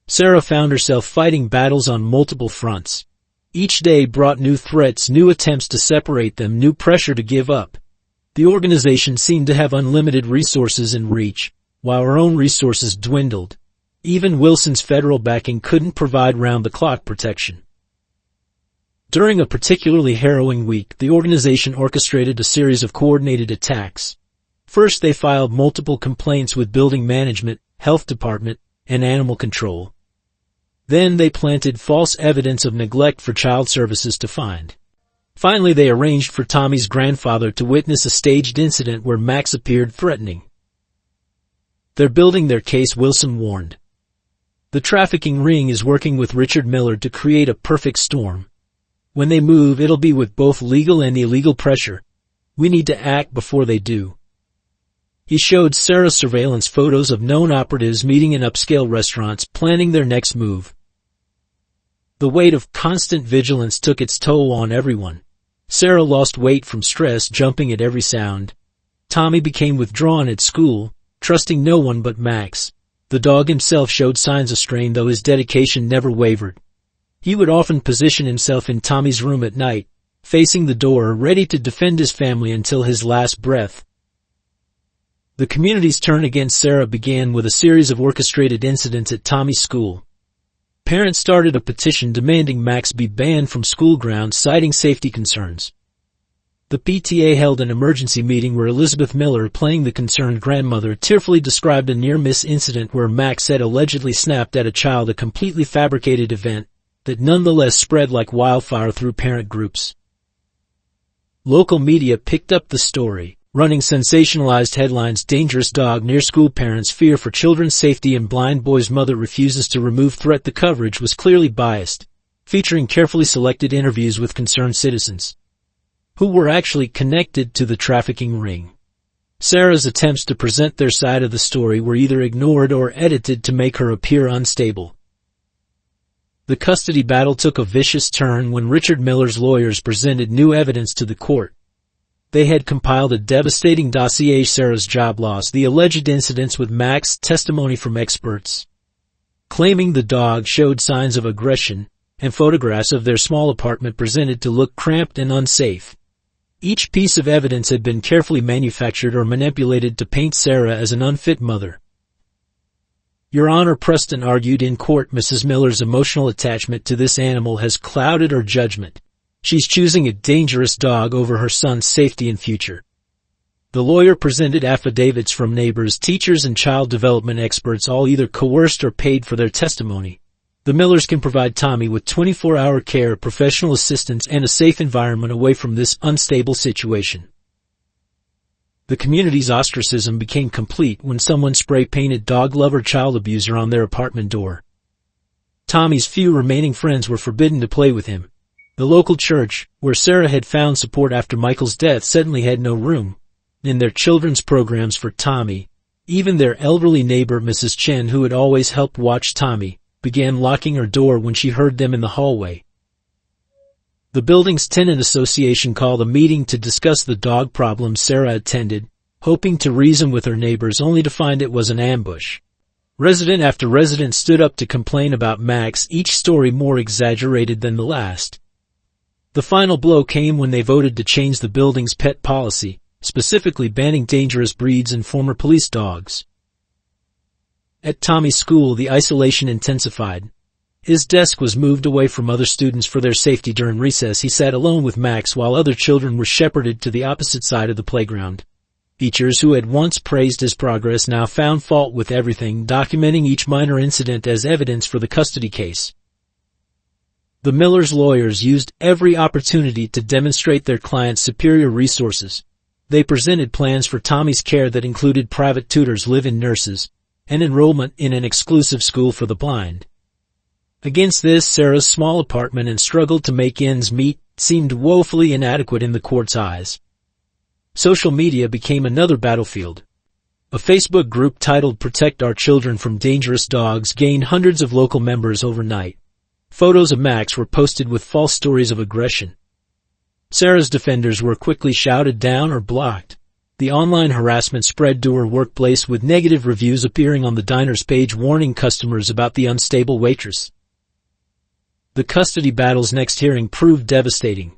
Sarah found herself fighting battles on multiple fronts. Each day brought new threats, new attempts to separate them, new pressure to give up. The organization seemed to have unlimited resources and reach, while her own resources dwindled. Even Wilson's federal backing couldn't provide round-the-clock protection. During a particularly harrowing week, the organization orchestrated a series of coordinated attacks. First, they filed multiple complaints with building management, health department, and animal control. Then they planted false evidence of neglect for child services to find. Finally, they arranged for Tommy's grandfather to witness a staged incident where Max appeared threatening. "They're building their case," Wilson warned. "The trafficking ring is working with Richard Miller to create a perfect storm. When they move, it'll be with both legal and illegal pressure. We need to act before they do." He showed Sarah surveillance photos of known operatives meeting in upscale restaurants, planning their next move. The weight of constant vigilance took its toll on everyone. Sarah lost weight from stress, jumping at every sound. Tommy became withdrawn at school, trusting no one but Max. The dog himself showed signs of strain, though his dedication never wavered. He would often position himself in Tommy's room at night, facing the door, ready to defend his family until his last breath. The community's turn against Sarah began with a series of orchestrated incidents at Tommy's school. Parents started a petition demanding Max be banned from school grounds, citing safety concerns. The PTA held an emergency meeting where Elizabeth Miller, playing the concerned grandmother, tearfully described a near-miss incident where Max had allegedly snapped at a child, a completely fabricated event that nonetheless spread like wildfire through parent groups. Local media picked up the story, running sensationalized headlines: "Dangerous dog near school, parents fear for children's safety," and "Blind boy's mother refuses to remove threat." The coverage was clearly biased, featuring carefully selected interviews with concerned citizens who were actually connected to the trafficking ring. Sarah's attempts to present their side of the story were either ignored or edited to make her appear unstable. The custody battle took a vicious turn when Richard Miller's lawyers presented new evidence to the court. They had compiled a devastating dossier: Sarah's job loss, the alleged incidents with Max, testimony from experts claiming the dog showed signs of aggression, and photographs of their small apartment presented to look cramped and unsafe. Each piece of evidence had been carefully manufactured or manipulated to paint Sarah as an unfit mother. "Your Honor," Preston argued in court, "Mrs. Miller's emotional attachment to this animal has clouded her judgment. She's choosing a dangerous dog over her son's safety and future." The lawyer presented affidavits from neighbors, teachers, and child development experts, all either coerced or paid for their testimony. The Millers can provide Tommy with 24-hour care, professional assistance, and a safe environment away from this unstable situation. The community's ostracism became complete when someone spray-painted "dog lover, child abuser" on their apartment door. Tommy's few remaining friends were forbidden to play with him. The local church, where Sarah had found support after Michael's death, suddenly had no room in their children's programs for Tommy. Even their elderly neighbor, Mrs. Chen, who had always helped watch Tommy, began locking her door when she heard them in the hallway. The building's tenant association called a meeting to discuss the dog problem. Sarah attended, hoping to reason with her neighbors, only to find it was an ambush. Resident after resident stood up to complain about Max, each story more exaggerated than the last. The final blow came when they voted to change the building's pet policy, specifically banning dangerous breeds and former police dogs. At Tommy's school, the isolation intensified. His desk was moved away from other students for their safety during recess. He sat alone with Max while other children were shepherded to the opposite side of the playground. Teachers who had once praised his progress now found fault with everything, documenting each minor incident as evidence for the custody case. The Millers' lawyers used every opportunity to demonstrate their client's superior resources. They presented plans for Tommy's care that included private tutors, live-in nurses, and enrollment in an exclusive school for the blind. Against this, Sarah's small apartment and struggle to make ends meet seemed woefully inadequate in the court's eyes. Social media became another battlefield. A Facebook group titled "Protect Our Children from Dangerous Dogs" gained hundreds of local members overnight. Photos of Max were posted with false stories of aggression. Sarah's defenders were quickly shouted down or blocked. The online harassment spread to her workplace, with negative reviews appearing on the diner's page warning customers about the unstable waitress. The custody battle's next hearing proved devastating.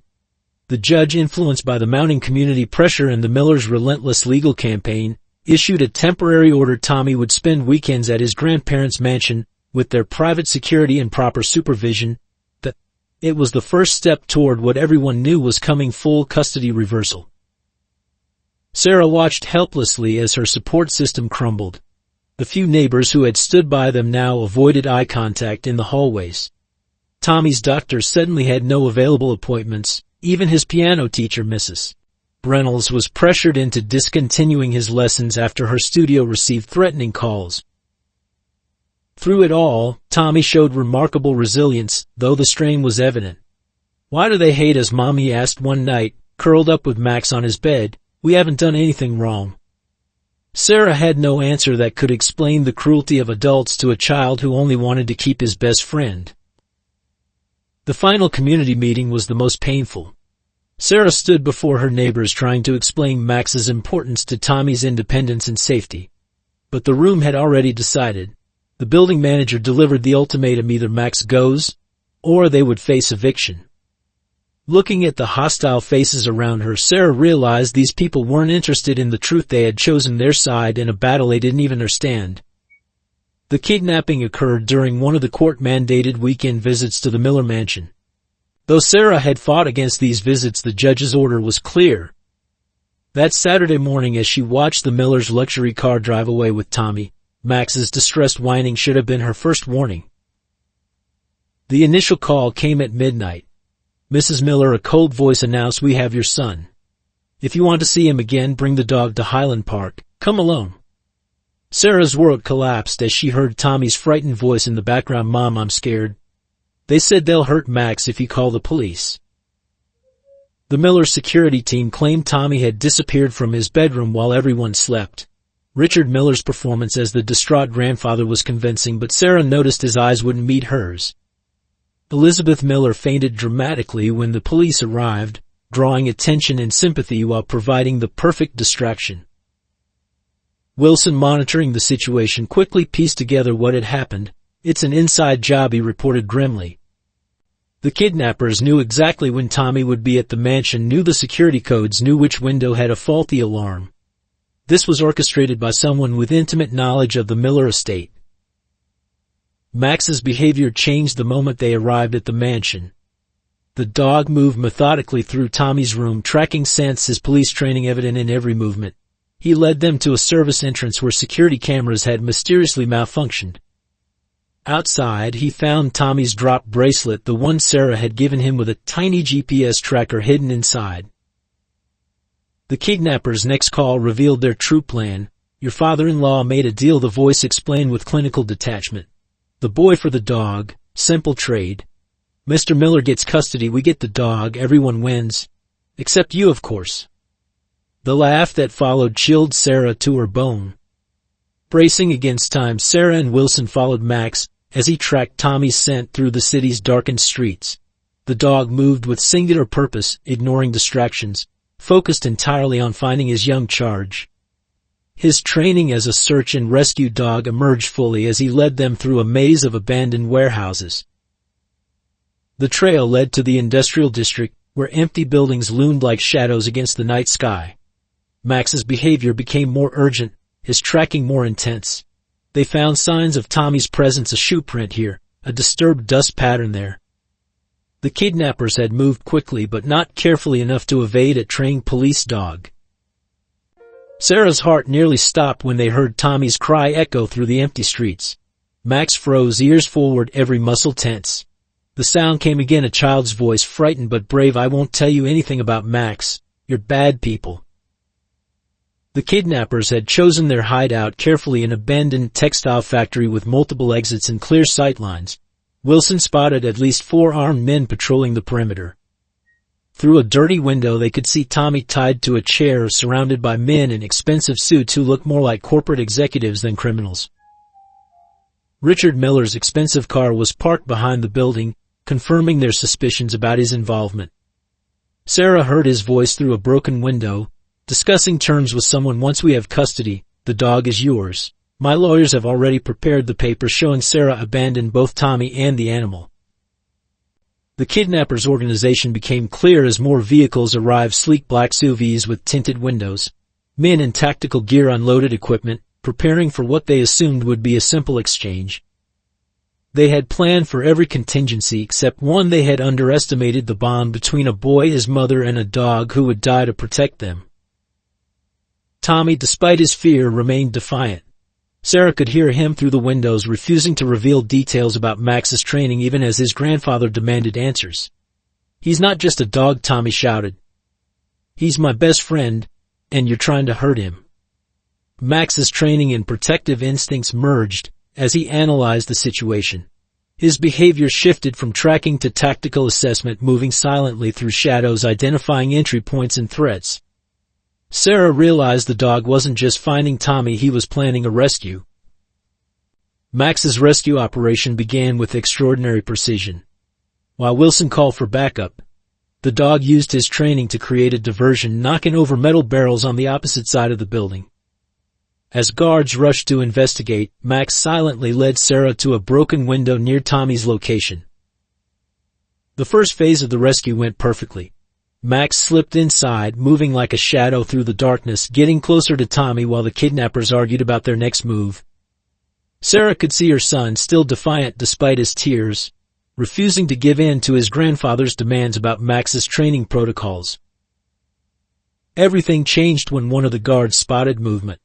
The judge, influenced by the mounting community pressure and the Millers' relentless legal campaign, issued a temporary order. Tommy would spend weekends at his grandparents' mansion, with their private security and proper supervision. It was the first step toward what everyone knew was coming: full custody reversal. Sarah watched helplessly as her support system crumbled. The few neighbors who had stood by them now avoided eye contact in the hallways. Tommy's doctor suddenly had no available appointments. Even his piano teacher, Mrs. Reynolds, was pressured into discontinuing his lessons after her studio received threatening calls. Through it all, Tommy showed remarkable resilience, though the strain was evident. "Why do they hate us, Mom?" he asked one night, curled up with Max on his bed. "We haven't done anything wrong." Sarah had no answer that could explain the cruelty of adults to a child who only wanted to keep his best friend. The final community meeting was the most painful. Sarah stood before her neighbors trying to explain Max's importance to Tommy's independence and safety. But the room had already decided. The building manager delivered the ultimatum: either Max goes, or they would face eviction. Looking at the hostile faces around her, Sarah realized these people weren't interested in the truth. They had chosen their side in a battle they didn't even understand. The kidnapping occurred during one of the court-mandated weekend visits to the Miller mansion. Though Sarah had fought against these visits, the judge's order was clear. That Saturday morning, as she watched the Millers' luxury car drive away with Tommy, Max's distressed whining should have been her first warning. The initial call came at midnight. "Mrs. Miller," a cold voice announced, "we have your son. If you want to see him again, bring the dog to Highland Park. Come alone." Sarah's world collapsed as she heard Tommy's frightened voice in the background. "Mom, I'm scared. They said they'll hurt Max if you call the police." The Miller security team claimed Tommy had disappeared from his bedroom while everyone slept. Richard Miller's performance as the distraught grandfather was convincing, but Sarah noticed his eyes wouldn't meet hers. Elizabeth Miller fainted dramatically when the police arrived, drawing attention and sympathy while providing the perfect distraction. Wilson, monitoring the situation, quickly pieced together what had happened. "It's an inside job," he reported grimly. The kidnappers knew exactly when Tommy would be at the mansion, knew the security codes, knew which window had a faulty alarm. This was orchestrated by someone with intimate knowledge of the Miller estate. Max's behavior changed the moment they arrived at the mansion. The dog moved methodically through Tommy's room, tracking scents, his police training evident in every movement. He led them to a service entrance where security cameras had mysteriously malfunctioned. Outside, he found Tommy's drop bracelet, the one Sarah had given him, with a tiny GPS tracker hidden inside. The kidnappers' next call revealed their true plan. "Your father-in-law made a deal," the voice explained with clinical detachment. "The boy for the dog, simple trade. Mr. Miller gets custody, we get the dog, everyone wins. Except you, of course." The laugh that followed chilled Sarah to her bone. Bracing against time, Sarah and Wilson followed Max as he tracked Tommy's scent through the city's darkened streets. The dog moved with singular purpose, ignoring distractions, focused entirely on finding his young charge. His training as a search and rescue dog emerged fully as he led them through a maze of abandoned warehouses. The trail led to the industrial district, where empty buildings loomed like shadows against the night sky. Max's behavior became more urgent, his tracking more intense. They found signs of Tommy's presence, a shoe print here, a disturbed dust pattern there. The kidnappers had moved quickly but not carefully enough to evade a trained police dog. Sarah's heart nearly stopped when they heard Tommy's cry echo through the empty streets. Max froze, ears forward, every muscle tense. The sound came again, a child's voice, frightened but brave. "I won't tell you anything about Max. You're bad people." The kidnappers had chosen their hideout carefully, an abandoned textile factory with multiple exits and clear sightlines. Wilson spotted at least 4 armed men patrolling the perimeter. Through a dirty window they could see Tommy tied to a chair, surrounded by men in expensive suits who looked more like corporate executives than criminals. Richard Miller's expensive car was parked behind the building, confirming their suspicions about his involvement. Sarah heard his voice through a broken window, discussing terms with someone. "Once we have custody, the dog is yours. My lawyers have already prepared the papers showing Sarah abandoned both Tommy and the animal." The kidnappers' organization became clear as more vehicles arrived, sleek black SUVs with tinted windows. Men in tactical gear unloaded equipment, preparing for what they assumed would be a simple exchange. They had planned for every contingency except one. They had underestimated the bond between a boy, his mother, and a dog who would die to protect them. Tommy, despite his fear, remained defiant. Sarah could hear him through the windows, refusing to reveal details about Max's training even as his grandfather demanded answers. "He's not just a dog," Tommy shouted. "He's my best friend, and you're trying to hurt him." Max's training and protective instincts merged as he analyzed the situation. His behavior shifted from tracking to tactical assessment, moving silently through shadows, identifying entry points and threats. Sarah realized the dog wasn't just finding Tommy, he was planning a rescue. Max's rescue operation began with extraordinary precision. While Wilson called for backup, the dog used his training to create a diversion, knocking over metal barrels on the opposite side of the building. As guards rushed to investigate, Max silently led Sarah to a broken window near Tommy's location. The first phase of the rescue went perfectly. Max slipped inside, moving like a shadow through the darkness, getting closer to Tommy while the kidnappers argued about their next move. Sarah could see her son, still defiant despite his tears, refusing to give in to his grandfather's demands about Max's training protocols. Everything changed when one of the guards spotted movement.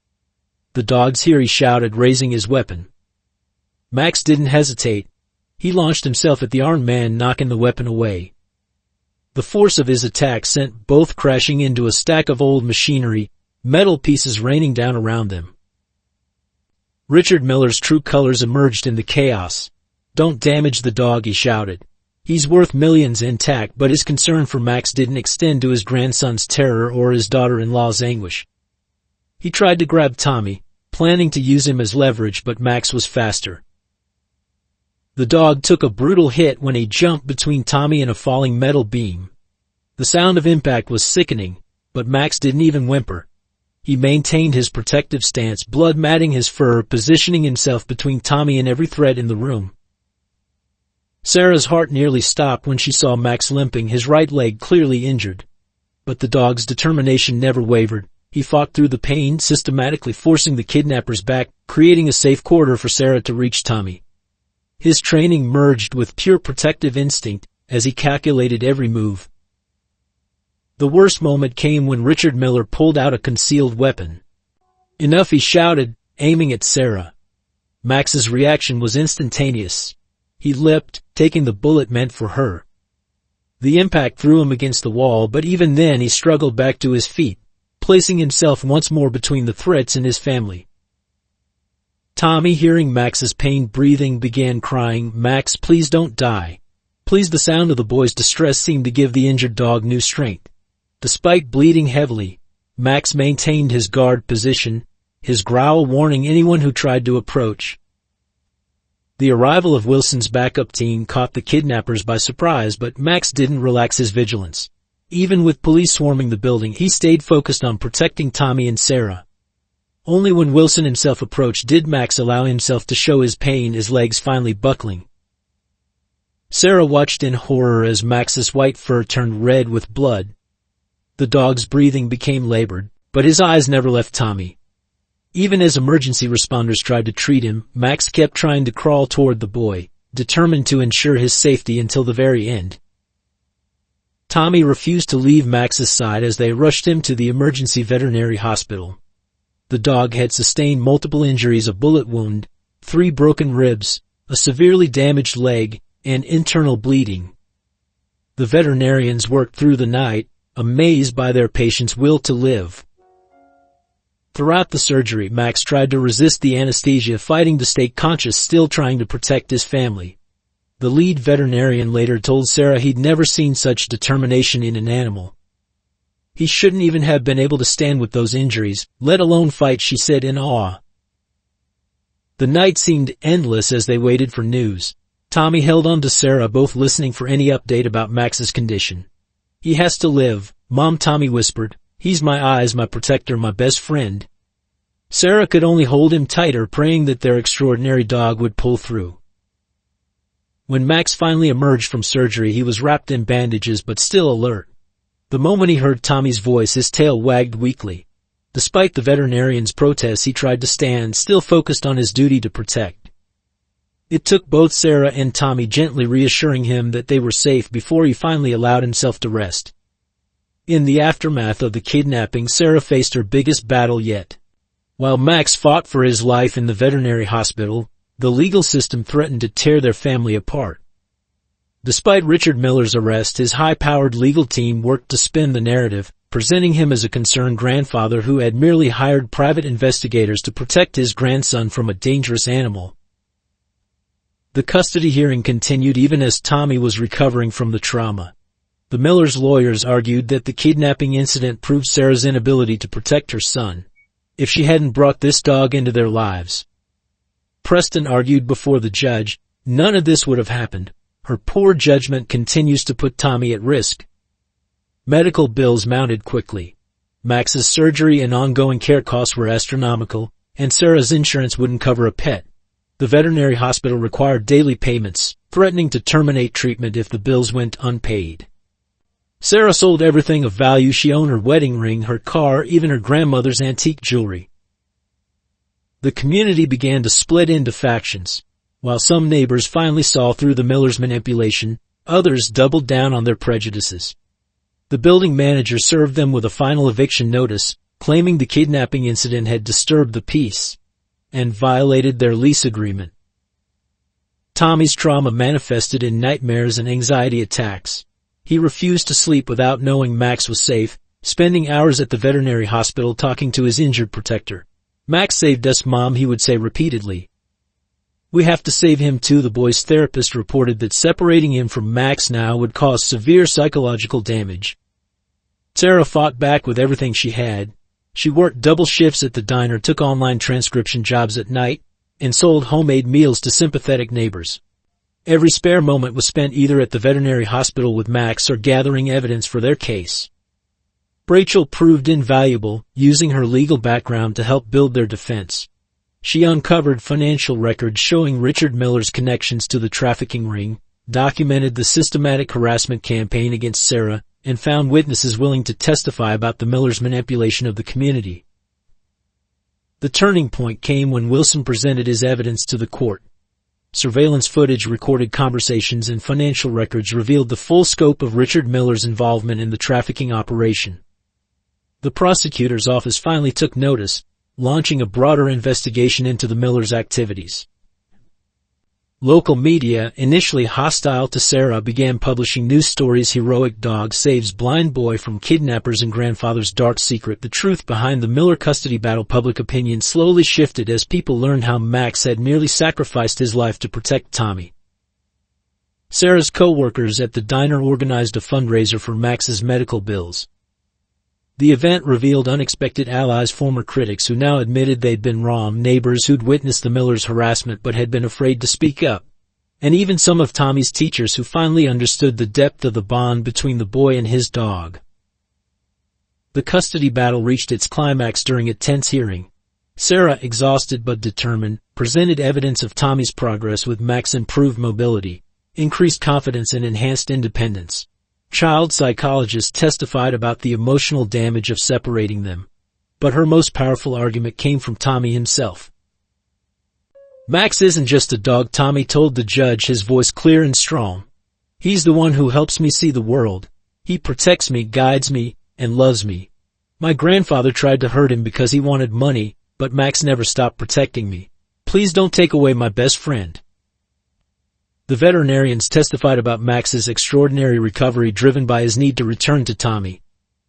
"The dog's here," he shouted, raising his weapon. Max didn't hesitate. He launched himself at the armed man, knocking the weapon away. The force of his attack sent both crashing into a stack of old machinery, metal pieces raining down around them. Richard Miller's true colors emerged in the chaos. "Don't damage the dog," he shouted. "He's worth millions intact," but his concern for Max didn't extend to his grandson's terror or his daughter-in-law's anguish. He tried to grab Tommy, planning to use him as leverage, but Max was faster. The dog took a brutal hit when he jumped between Tommy and a falling metal beam. The sound of impact was sickening, but Max didn't even whimper. He maintained his protective stance, blood matting his fur, positioning himself between Tommy and every threat in the room. Sarah's heart nearly stopped when she saw Max limping, his right leg clearly injured. But the dog's determination never wavered. He fought through the pain, systematically forcing the kidnappers back, creating a safe corridor for Sarah to reach Tommy. His training merged with pure protective instinct as he calculated every move. The worst moment came when Richard Miller pulled out a concealed weapon. "Enough," he shouted, aiming at Sarah. Max's reaction was instantaneous. He leapt, taking the bullet meant for her. The impact threw him against the wall, but even then he struggled back to his feet, placing himself once more between the threats and his family. Tommy, hearing Max's pained breathing, began crying, "Max, please don't die. Please." The sound of the boy's distress seemed to give the injured dog new strength. Despite bleeding heavily, Max maintained his guard position, his growl warning anyone who tried to approach. The arrival of Wilson's backup team caught the kidnappers by surprise, but Max didn't relax his vigilance. Even with police swarming the building, he stayed focused on protecting Tommy and Sarah. Only when Wilson himself approached did Max allow himself to show his pain, his legs finally buckling. Sarah watched in horror as Max's white fur turned red with blood. The dog's breathing became labored, but his eyes never left Tommy. Even as emergency responders tried to treat him, Max kept trying to crawl toward the boy, determined to ensure his safety until the very end. Tommy refused to leave Max's side as they rushed him to the emergency veterinary hospital. The dog had sustained multiple injuries: a bullet wound, 3 broken ribs, a severely damaged leg, and internal bleeding. The veterinarians worked through the night, amazed by their patient's will to live. Throughout the surgery, Max tried to resist the anesthesia, fighting to stay conscious, still trying to protect his family. The lead veterinarian later told Sarah he'd never seen such determination in an animal. He shouldn't even have been able to stand with those injuries, let alone fight, she said in awe. The night seemed endless as they waited for news. Tommy held on to Sarah, both listening for any update about Max's condition. "He has to live," Mom, Tommy whispered. "He's my eyes, my protector, my best friend." Sarah could only hold him tighter, praying that their extraordinary dog would pull through. When Max finally emerged from surgery, he was wrapped in bandages but still alert. The moment he heard Tommy's voice, his tail wagged weakly. Despite the veterinarian's protests, he tried to stand, still focused on his duty to protect. It took both Sarah and Tommy gently reassuring him that they were safe before he finally allowed himself to rest. In the aftermath of the kidnapping, Sarah faced her biggest battle yet. While Max fought for his life in the veterinary hospital, the legal system threatened to tear their family apart. Despite Richard Miller's arrest, his high-powered legal team worked to spin the narrative, presenting him as a concerned grandfather who had merely hired private investigators to protect his grandson from a dangerous animal. The custody hearing continued even as Tommy was recovering from the trauma. The Millers' lawyers argued that the kidnapping incident proved Sarah's inability to protect her son. If she hadn't brought this dog into their lives, Preston argued before the judge, none of this would have happened. Her poor judgment continues to put Tommy at risk. Medical bills mounted quickly. Max's surgery and ongoing care costs were astronomical, and Sarah's insurance wouldn't cover a pet. The veterinary hospital required daily payments, threatening to terminate treatment if the bills went unpaid. Sarah sold everything of value she owned: her wedding ring, her car, even her grandmother's antique jewelry. The community began to split into factions. While some neighbors finally saw through the Millers' manipulation, others doubled down on their prejudices. The building manager served them with a final eviction notice, claiming the kidnapping incident had disturbed the peace and violated their lease agreement. Tommy's trauma manifested in nightmares and anxiety attacks. He refused to sleep without knowing Max was safe, spending hours at the veterinary hospital talking to his injured protector. "Max saved us, Mom," he would say repeatedly. "We have to save him too." The boy's therapist reported that separating him from Max now would cause severe psychological damage. Sarah fought back with everything she had. She worked double shifts at the diner, took online transcription jobs at night, and sold homemade meals to sympathetic neighbors. Every spare moment was spent either at the veterinary hospital with Max or gathering evidence for their case. Rachel proved invaluable, using her legal background to help build their defense. She uncovered financial records showing Richard Miller's connections to the trafficking ring, documented the systematic harassment campaign against Sarah, and found witnesses willing to testify about the Millers' manipulation of the community. The turning point came when Wilson presented his evidence to the court. Surveillance footage, recorded conversations, and financial records revealed the full scope of Richard Miller's involvement in the trafficking operation. The prosecutor's office finally took notice, launching a broader investigation into the Millers' activities. Local media, initially hostile to Sarah, began publishing news stories: "Heroic dog saves blind boy from kidnappers," and "Grandfather's dark secret." The truth behind the Miller custody battle. Public opinion slowly shifted as people learned how Max had merely sacrificed his life to protect Tommy. Sarah's co-workers at the diner organized a fundraiser for Max's medical bills. The event revealed unexpected allies: former critics who now admitted they'd been wrong, neighbors who'd witnessed the Millers' harassment but had been afraid to speak up, and even some of Tommy's teachers who finally understood the depth of the bond between the boy and his dog. The custody battle reached its climax during a tense hearing. Sarah, exhausted but determined, presented evidence of Tommy's progress with Max's improved mobility, increased confidence and enhanced independence. Child psychologists testified about the emotional damage of separating them. But her most powerful argument came from Tommy himself. "Max isn't just a dog," Tommy told the judge, his voice clear and strong. "He's the one who helps me see the world. He protects me, guides me, and loves me. My grandfather tried to hurt him because he wanted money, but Max never stopped protecting me. Please don't take away my best friend." The veterinarians testified about Max's extraordinary recovery driven by his need to return to Tommy.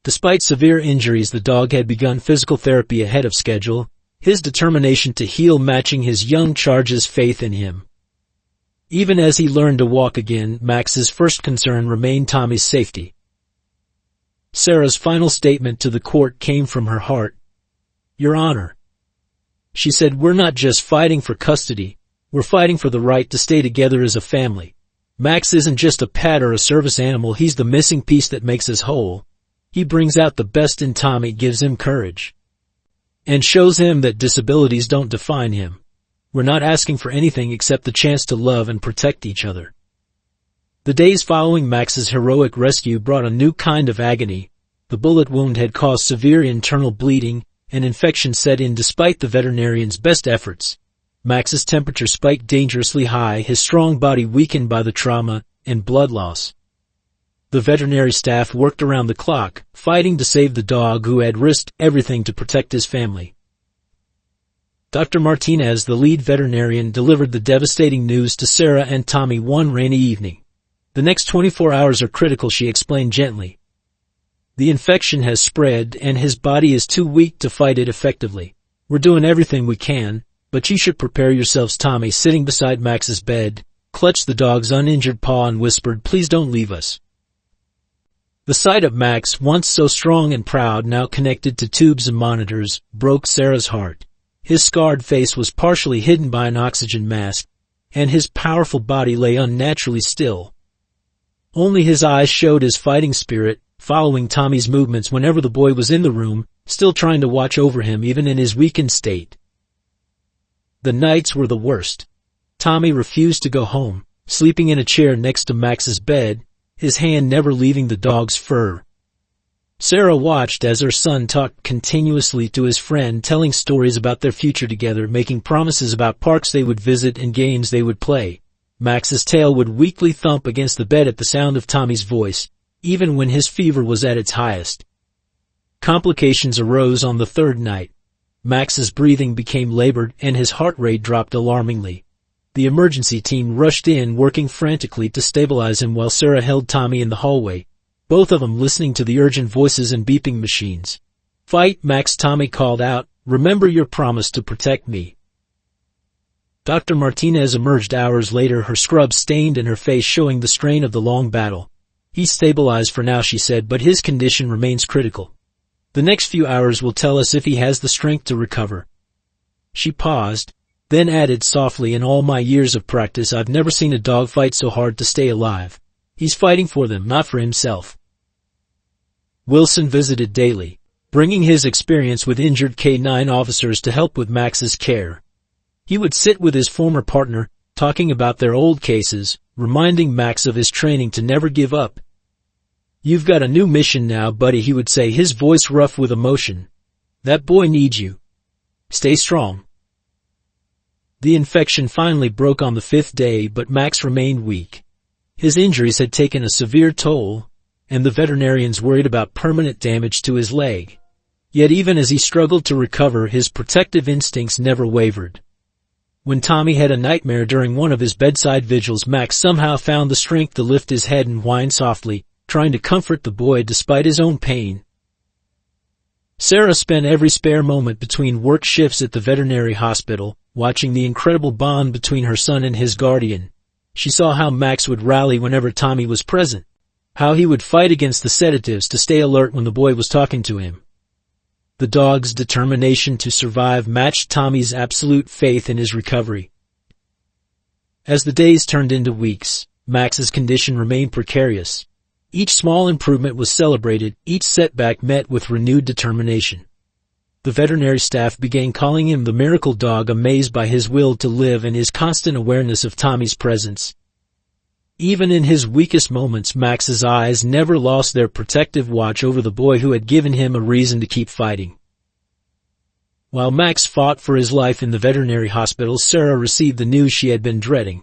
Despite severe injuries, the dog had begun physical therapy ahead of schedule, his determination to heal matching his young charge's faith in him. Even as he learned to walk again, Max's first concern remained Tommy's safety. Sarah's final statement to the court came from her heart. "Your Honor," she said, "we're not just fighting for custody, we're fighting for the right to stay together as a family. Max isn't just a pet or a service animal, he's the missing piece that makes us whole. He brings out the best in Tommy, gives him courage, and shows him that disabilities don't define him. We're not asking for anything except the chance to love and protect each other." The days following Max's heroic rescue brought a new kind of agony. The bullet wound had caused severe internal bleeding, and infection set in despite the veterinarian's best efforts. Max's temperature spiked dangerously high, his strong body weakened by the trauma and blood loss. The veterinary staff worked around the clock, fighting to save the dog who had risked everything to protect his family. Dr. Martinez, the lead veterinarian, delivered the devastating news to Sarah and Tommy one rainy evening. "The next 24 hours are critical," she explained gently. "The infection has spread, and his body is too weak to fight it effectively. We're doing everything we can, but you should prepare yourselves." Tommy, sitting beside Max's bed, clutched the dog's uninjured paw and whispered, "Please don't leave us." The sight of Max, once so strong and proud, now connected to tubes and monitors, broke Sarah's heart. His scarred face was partially hidden by an oxygen mask, and his powerful body lay unnaturally still. Only his eyes showed his fighting spirit, following Tommy's movements whenever the boy was in the room, still trying to watch over him even in his weakened state. The nights were the worst. Tommy refused to go home, sleeping in a chair next to Max's bed, his hand never leaving the dog's fur. Sarah watched as her son talked continuously to his friend, telling stories about their future together, making promises about parks they would visit and games they would play. Max's tail would weakly thump against the bed at the sound of Tommy's voice, even when his fever was at its highest. Complications arose on the third night. Max's breathing became labored and his heart rate dropped alarmingly. The emergency team rushed in, working frantically to stabilize him while Sarah held Tommy in the hallway, both of them listening to the urgent voices and beeping machines. "Fight, Max," Tommy called out. "Remember your promise to protect me." Dr. Martinez emerged hours later, her scrub stained and her face showing the strain of the long battle. "He's stabilized for now," she said, "but his condition remains critical. The next few hours will tell us if he has the strength to recover." She paused, then added softly, "In all my years of practice, I've never seen a dog fight so hard to stay alive. He's fighting for them, not for himself." Wilson visited daily, bringing his experience with injured K9 officers to help with Max's care. He would sit with his former partner, talking about their old cases, reminding Max of his training to never give up. "You've got a new mission now, buddy," he would say, his voice rough with emotion. "That boy needs you. Stay strong." The infection finally broke on the 5th day, but Max remained weak. His injuries had taken a severe toll, and the veterinarians worried about permanent damage to his leg. Yet even as he struggled to recover, his protective instincts never wavered. When Tommy had a nightmare during one of his bedside vigils, Max somehow found the strength to lift his head and whine softly, trying to comfort the boy despite his own pain. Sarah spent every spare moment between work shifts at the veterinary hospital, watching the incredible bond between her son and his guardian. She saw how Max would rally whenever Tommy was present, how he would fight against the sedatives to stay alert when the boy was talking to him. The dog's determination to survive matched Tommy's absolute faith in his recovery. As the days turned into weeks, Max's condition remained precarious. Each small improvement was celebrated, each setback met with renewed determination. The veterinary staff began calling him the miracle dog, amazed by his will to live and his constant awareness of Tommy's presence. Even in his weakest moments, Max's eyes never lost their protective watch over the boy who had given him a reason to keep fighting. While Max fought for his life in the veterinary hospital, Sarah received the news she had been dreading.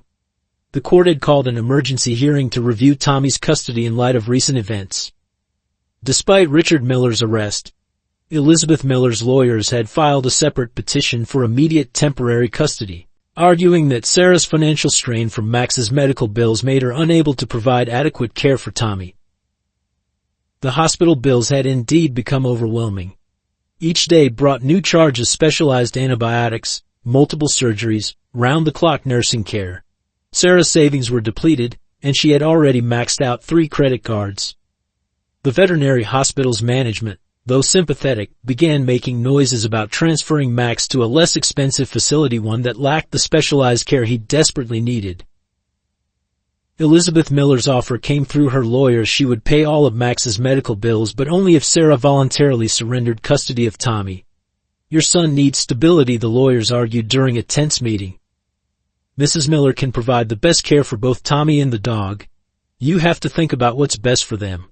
The court had called an emergency hearing to review Tommy's custody in light of recent events. Despite Richard Miller's arrest, Elizabeth Miller's lawyers had filed a separate petition for immediate temporary custody, arguing that Sarah's financial strain from Max's medical bills made her unable to provide adequate care for Tommy. The hospital bills had indeed become overwhelming. Each day brought new charges: specialized antibiotics, multiple surgeries, round-the-clock nursing care. Sarah's savings were depleted, and she had already maxed out 3 credit cards. The veterinary hospital's management, though sympathetic, began making noises about transferring Max to a less expensive facility, one that lacked the specialized care he desperately needed. Elizabeth Miller's offer came through her lawyers. She would pay all of Max's medical bills, but only if Sarah voluntarily surrendered custody of Tommy. "Your son needs stability," the lawyers argued during a tense meeting. "Mrs. Miller can provide the best care for both Tommy and the dog. You have to think about what's best for them."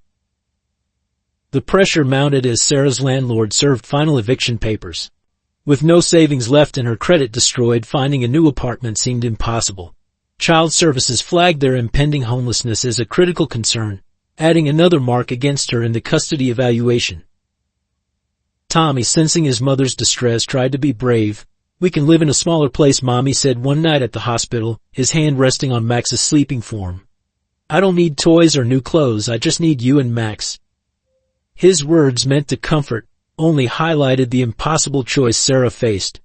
The pressure mounted as Sarah's landlord served final eviction papers. With no savings left and her credit destroyed, finding a new apartment seemed impossible. Child Services flagged their impending homelessness as a critical concern, adding another mark against her in the custody evaluation. Tommy, sensing his mother's distress, tried to be brave. "We can live in a smaller place," Mommy said one night at the hospital, his hand resting on Max's sleeping form. "I don't need toys or new clothes, I just need you and Max." His words, meant to comfort, only highlighted the impossible choice Sarah faced.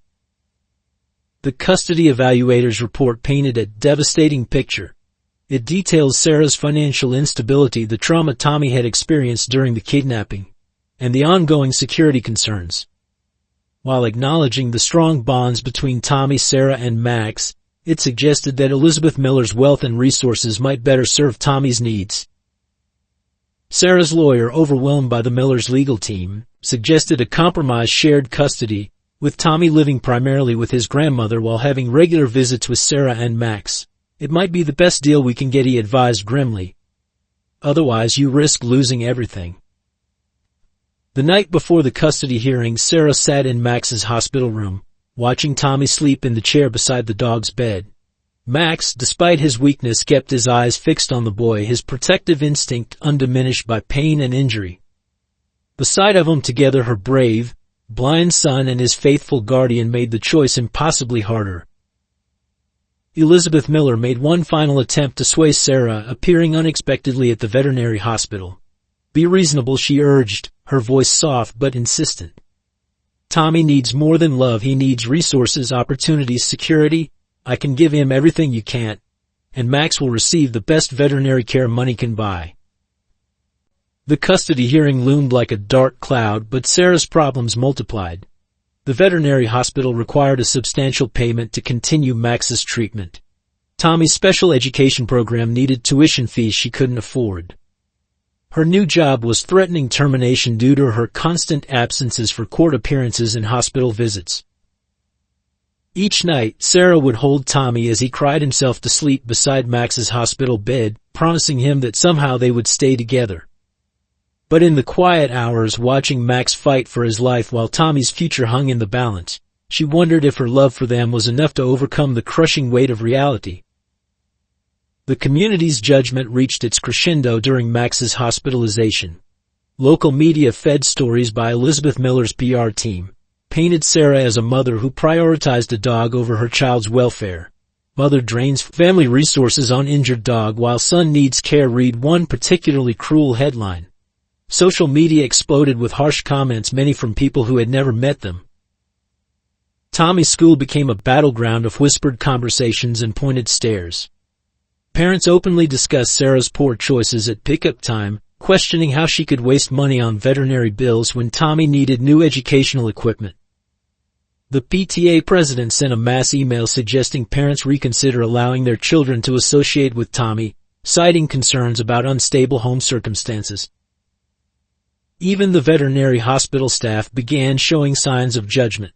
The custody evaluator's report painted a devastating picture. It details Sarah's financial instability, the trauma Tommy had experienced during the kidnapping, and the ongoing security concerns. While acknowledging the strong bonds between Tommy, Sarah, and Max, it suggested that Elizabeth Miller's wealth and resources might better serve Tommy's needs. Sarah's lawyer, overwhelmed by the Millers' legal team, suggested a compromise: shared custody, with Tommy living primarily with his grandmother while having regular visits with Sarah and Max. "It might be the best deal we can get," he advised grimly. "Otherwise you risk losing everything." The night before the custody hearing, Sarah sat in Max's hospital room, watching Tommy sleep in the chair beside the dog's bed. Max, despite his weakness, kept his eyes fixed on the boy, his protective instinct undiminished by pain and injury. The sight of them together, her brave, blind son and his faithful guardian, made the choice impossibly harder. Elizabeth Miller made one final attempt to sway Sarah, appearing unexpectedly at the veterinary hospital. "Be reasonable," she urged, her voice soft but insistent. "Tommy needs more than love, he needs resources, opportunities, security. I can give him everything you can't, and Max will receive the best veterinary care money can buy." The custody hearing loomed like a dark cloud, but Sarah's problems multiplied. The veterinary hospital required a substantial payment to continue Max's treatment. Tommy's special education program needed tuition fees she couldn't afford. Her new job was threatening termination due to her constant absences for court appearances and hospital visits. Each night, Sarah would hold Tommy as he cried himself to sleep beside Max's hospital bed, promising him that somehow they would stay together. But in the quiet hours, watching Max fight for his life while Tommy's future hung in the balance, she wondered if her love for them was enough to overcome the crushing weight of reality. The community's judgment reached its crescendo during Max's hospitalization. Local media, fed stories by Elizabeth Miller's PR team, painted Sarah as a mother who prioritized a dog over her child's welfare. "Mother drains family resources on injured dog while son needs care," read one particularly cruel headline. Social media exploded with harsh comments, many from people who had never met them. Tommy's school became a battleground of whispered conversations and pointed stares. Parents openly discussed Sarah's poor choices at pickup time, questioning how she could waste money on veterinary bills when Tommy needed new educational equipment. The PTA president sent a mass email suggesting parents reconsider allowing their children to associate with Tommy, citing concerns about unstable home circumstances. Even the veterinary hospital staff began showing signs of judgment.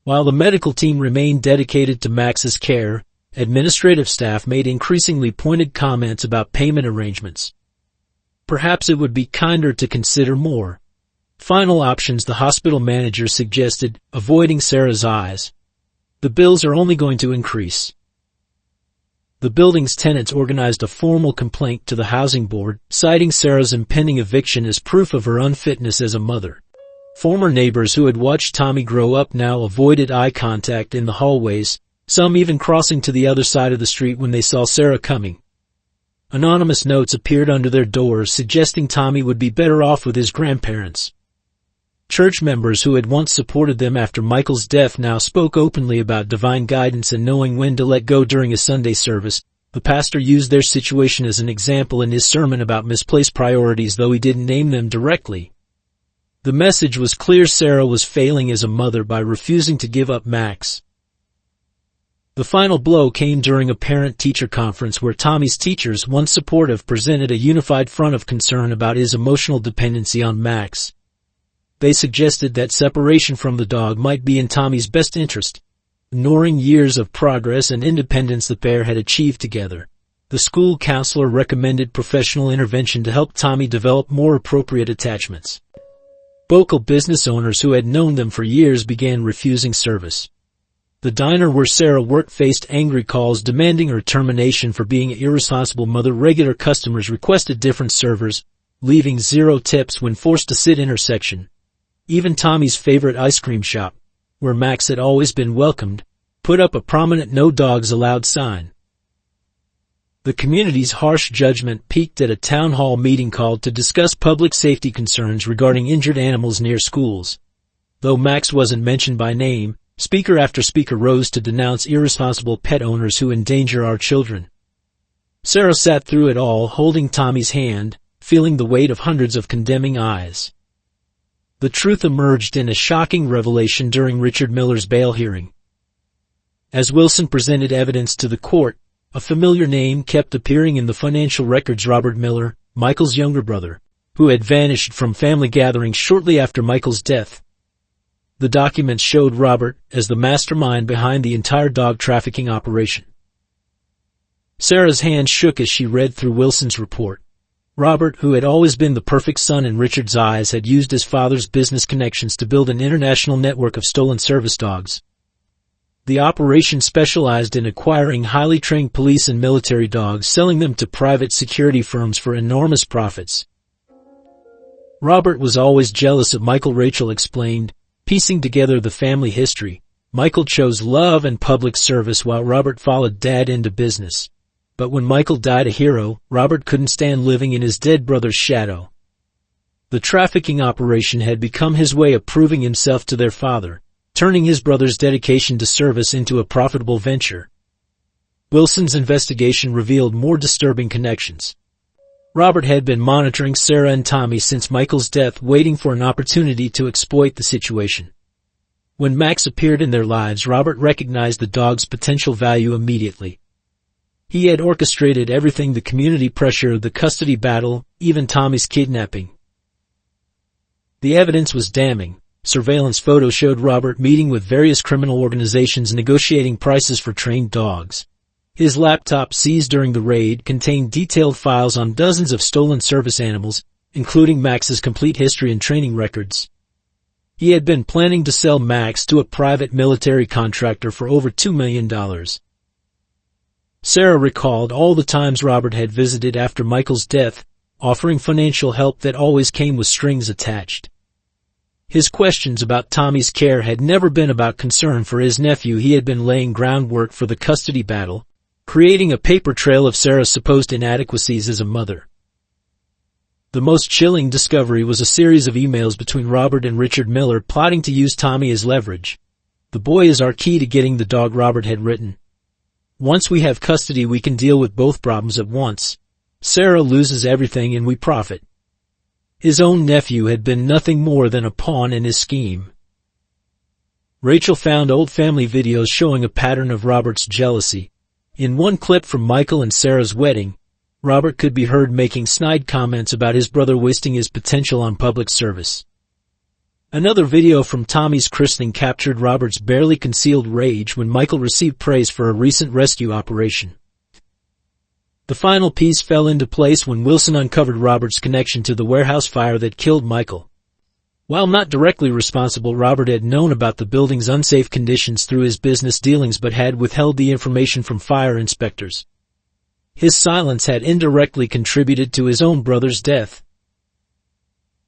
While the medical team remained dedicated to Max's care, administrative staff made increasingly pointed comments about payment arrangements. Perhaps it would be kinder to consider more final options, the hospital manager suggested, avoiding Sarah's eyes. The bills are only going to increase. The building's tenants organized a formal complaint to the housing board, citing Sarah's impending eviction as proof of her unfitness as a mother. Former neighbors who had watched Tommy grow up now avoided eye contact in the hallways, some even crossing to the other side of the street when they saw Sarah coming. Anonymous notes appeared under their doors suggesting Tommy would be better off with his grandparents. Church members who had once supported them after Michael's death now spoke openly about divine guidance and knowing when to let go during a Sunday service. The pastor used their situation as an example in his sermon about misplaced priorities, though he didn't name them directly. The message was clear: Sarah was failing as a mother by refusing to give up Max. The final blow came during a parent-teacher conference where Tommy's teachers, once supportive, presented a unified front of concern about his emotional dependency on Max. They suggested that separation from the dog might be in Tommy's best interest, ignoring years of progress and independence the pair had achieved together. The school counselor recommended professional intervention to help Tommy develop more appropriate attachments. Local business owners who had known them for years began refusing service. The diner where Sarah worked faced angry calls demanding her termination for being an irresponsible mother. Regular customers requested different servers, leaving 0 tips when forced to sit in her section. Even Tommy's favorite ice cream shop, where Max had always been welcomed, put up a prominent "No Dogs Allowed" sign. The community's harsh judgment peaked at a town hall meeting called to discuss public safety concerns regarding injured animals near schools. Though Max wasn't mentioned by name, speaker after speaker rose to denounce irresponsible pet owners who endanger our children. Sarah sat through it all, holding Tommy's hand, feeling the weight of hundreds of condemning eyes. The truth emerged in a shocking revelation during Richard Miller's bail hearing. As Wilson presented evidence to the court, a familiar name kept appearing in the financial records: Robert Miller, Michael's younger brother, who had vanished from family gatherings shortly after Michael's death. The documents showed Robert as the mastermind behind the entire dog trafficking operation. Sarah's hand shook as she read through Wilson's report. Robert, who had always been the perfect son in Richard's eyes, had used his father's business connections to build an international network of stolen service dogs. The operation specialized in acquiring highly trained police and military dogs, selling them to private security firms for enormous profits. Robert was always jealous of Michael, Rachel explained, piecing together the family history. Michael chose love and public service while Robert followed Dad into business. But when Michael died a hero, Robert couldn't stand living in his dead brother's shadow. The trafficking operation had become his way of proving himself to their father, turning his brother's dedication to service into a profitable venture. Wilson's investigation revealed more disturbing connections. Robert had been monitoring Sarah and Tommy since Michael's death, waiting for an opportunity to exploit the situation. When Max appeared in their lives, Robert recognized the dog's potential value immediately. He had orchestrated everything: the community pressure, the custody battle, even Tommy's kidnapping. The evidence was damning. Surveillance photos showed Robert meeting with various criminal organizations, negotiating prices for trained dogs. His laptop, seized during the raid, contained detailed files on dozens of stolen service animals, including Max's complete history and training records. He had been planning to sell Max to a private military contractor for over $2 million. Sarah recalled all the times Robert had visited after Michael's death, offering financial help that always came with strings attached. His questions about Tommy's care had never been about concern for his nephew. He had been laying groundwork for the custody battle, creating a paper trail of Sarah's supposed inadequacies as a mother. The most chilling discovery was a series of emails between Robert and Richard Miller plotting to use Tommy as leverage. "The boy is our key to getting the dog," Robert had written. "Once we have custody, we can deal with both problems at once. Sarah loses everything and we profit." His own nephew had been nothing more than a pawn in his scheme. Rachel found old family videos showing a pattern of Robert's jealousy. In one clip from Michael and Sarah's wedding, Robert could be heard making snide comments about his brother wasting his potential on public service. Another video from Tommy's christening captured Robert's barely concealed rage when Michael received praise for a recent rescue operation. The final piece fell into place when Wilson uncovered Robert's connection to the warehouse fire that killed Michael. While not directly responsible, Robert had known about the building's unsafe conditions through his business dealings but had withheld the information from fire inspectors. His silence had indirectly contributed to his own brother's death.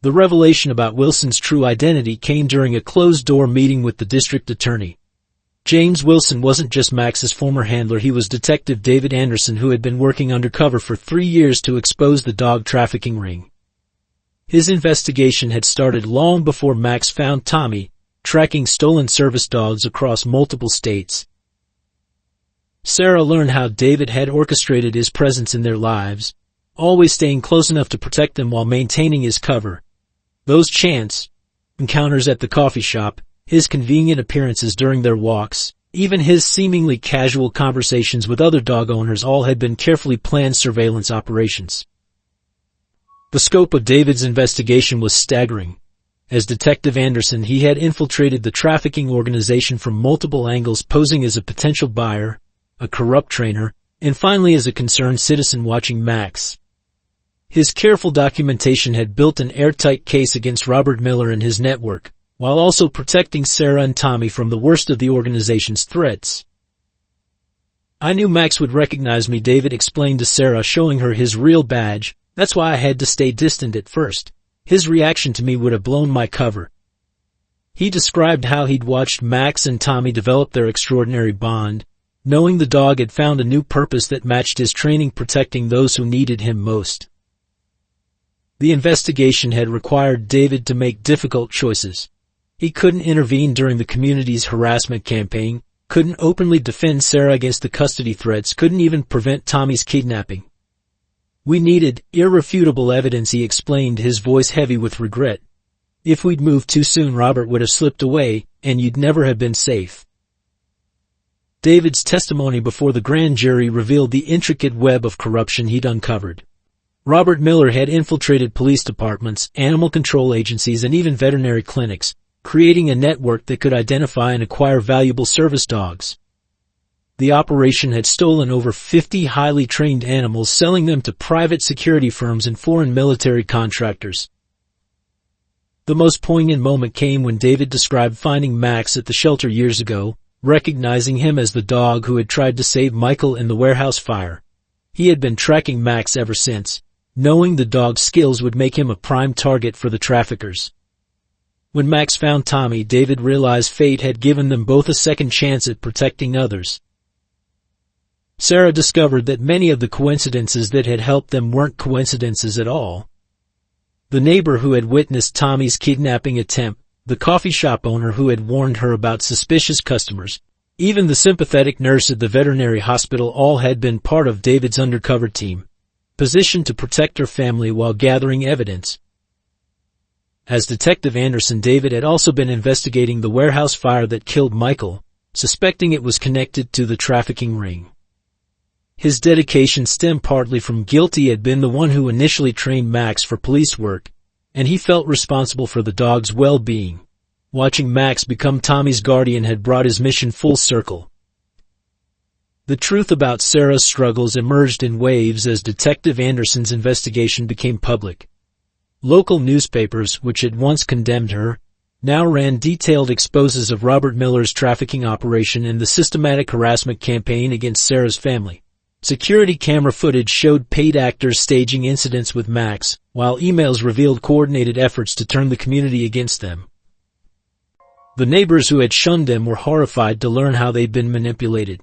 The revelation about Wilson's true identity came during a closed-door meeting with the district attorney. James Wilson wasn't just Max's former handler, he was Detective David Anderson, who had been working undercover for 3 years to expose the dog trafficking ring. His investigation had started long before Max found Tommy, tracking stolen service dogs across multiple states. Sarah learned how David had orchestrated his presence in their lives, always staying close enough to protect them while maintaining his cover. Those chance encounters at the coffee shop, his convenient appearances during their walks, even his seemingly casual conversations with other dog owners, all had been carefully planned surveillance operations. The scope of David's investigation was staggering. As Detective Anderson, he had infiltrated the trafficking organization from multiple angles, posing as a potential buyer, a corrupt trainer, and finally as a concerned citizen watching Max. His careful documentation had built an airtight case against Robert Miller and his network, while also protecting Sarah and Tommy from the worst of the organization's threats. "I knew Max would recognize me," David explained to Sarah, showing her his real badge. "That's why I had to stay distant at first. His reaction to me would have blown my cover." He described how he'd watched Max and Tommy develop their extraordinary bond, knowing the dog had found a new purpose that matched his training, protecting those who needed him most. The investigation had required David to make difficult choices. He couldn't intervene during the community's harassment campaign, couldn't openly defend Sarah against the custody threats, couldn't even prevent Tommy's kidnapping. "We needed irrefutable evidence," he explained, his voice heavy with regret. "If we'd moved too soon, Robert would have slipped away, and you'd never have been safe." David's testimony before the grand jury revealed the intricate web of corruption he'd uncovered. Robert Miller had infiltrated police departments, animal control agencies, and even veterinary clinics, creating a network that could identify and acquire valuable service dogs. The operation had stolen over 50 highly trained animals, selling them to private security firms and foreign military contractors. The most poignant moment came when David described finding Max at the shelter years ago, recognizing him as the dog who had tried to save Michael in the warehouse fire. He had been tracking Max ever since, knowing the dog's skills would make him a prime target for the traffickers. When Max found Tommy, David realized fate had given them both a second chance at protecting others. Sarah discovered that many of the coincidences that had helped them weren't coincidences at all. The neighbor who had witnessed Tommy's kidnapping attempt, the coffee shop owner who had warned her about suspicious customers, even the sympathetic nurse at the veterinary hospital, all had been part of David's undercover team, positioned to protect her family while gathering evidence. As Detective Anderson, David had also been investigating the warehouse fire that killed Michael, suspecting it was connected to the trafficking ring. His dedication stemmed partly from guilt. He had been the one who initially trained Max for police work, and he felt responsible for the dog's well-being. Watching Max become Tommy's guardian had brought his mission full circle. The truth about Sarah's struggles emerged in waves as Detective Anderson's investigation became public. Local newspapers, which had once condemned her, now ran detailed exposes of Robert Miller's trafficking operation and the systematic harassment campaign against Sarah's family. Security camera footage showed paid actors staging incidents with Max, while emails revealed coordinated efforts to turn the community against them. The neighbors who had shunned them were horrified to learn how they'd been manipulated.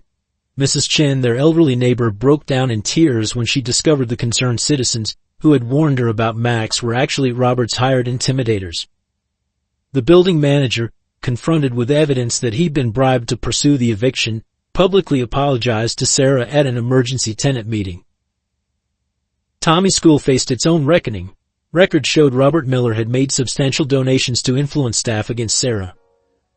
Mrs. Chen, their elderly neighbor, broke down in tears when she discovered the concerned citizens who had warned her about Max were actually Robert's hired intimidators. The building manager, confronted with evidence that he'd been bribed to pursue the eviction, publicly apologized to Sarah at an emergency tenant meeting. Tommy's school faced its own reckoning. Records showed Robert Miller had made substantial donations to influence staff against Sarah.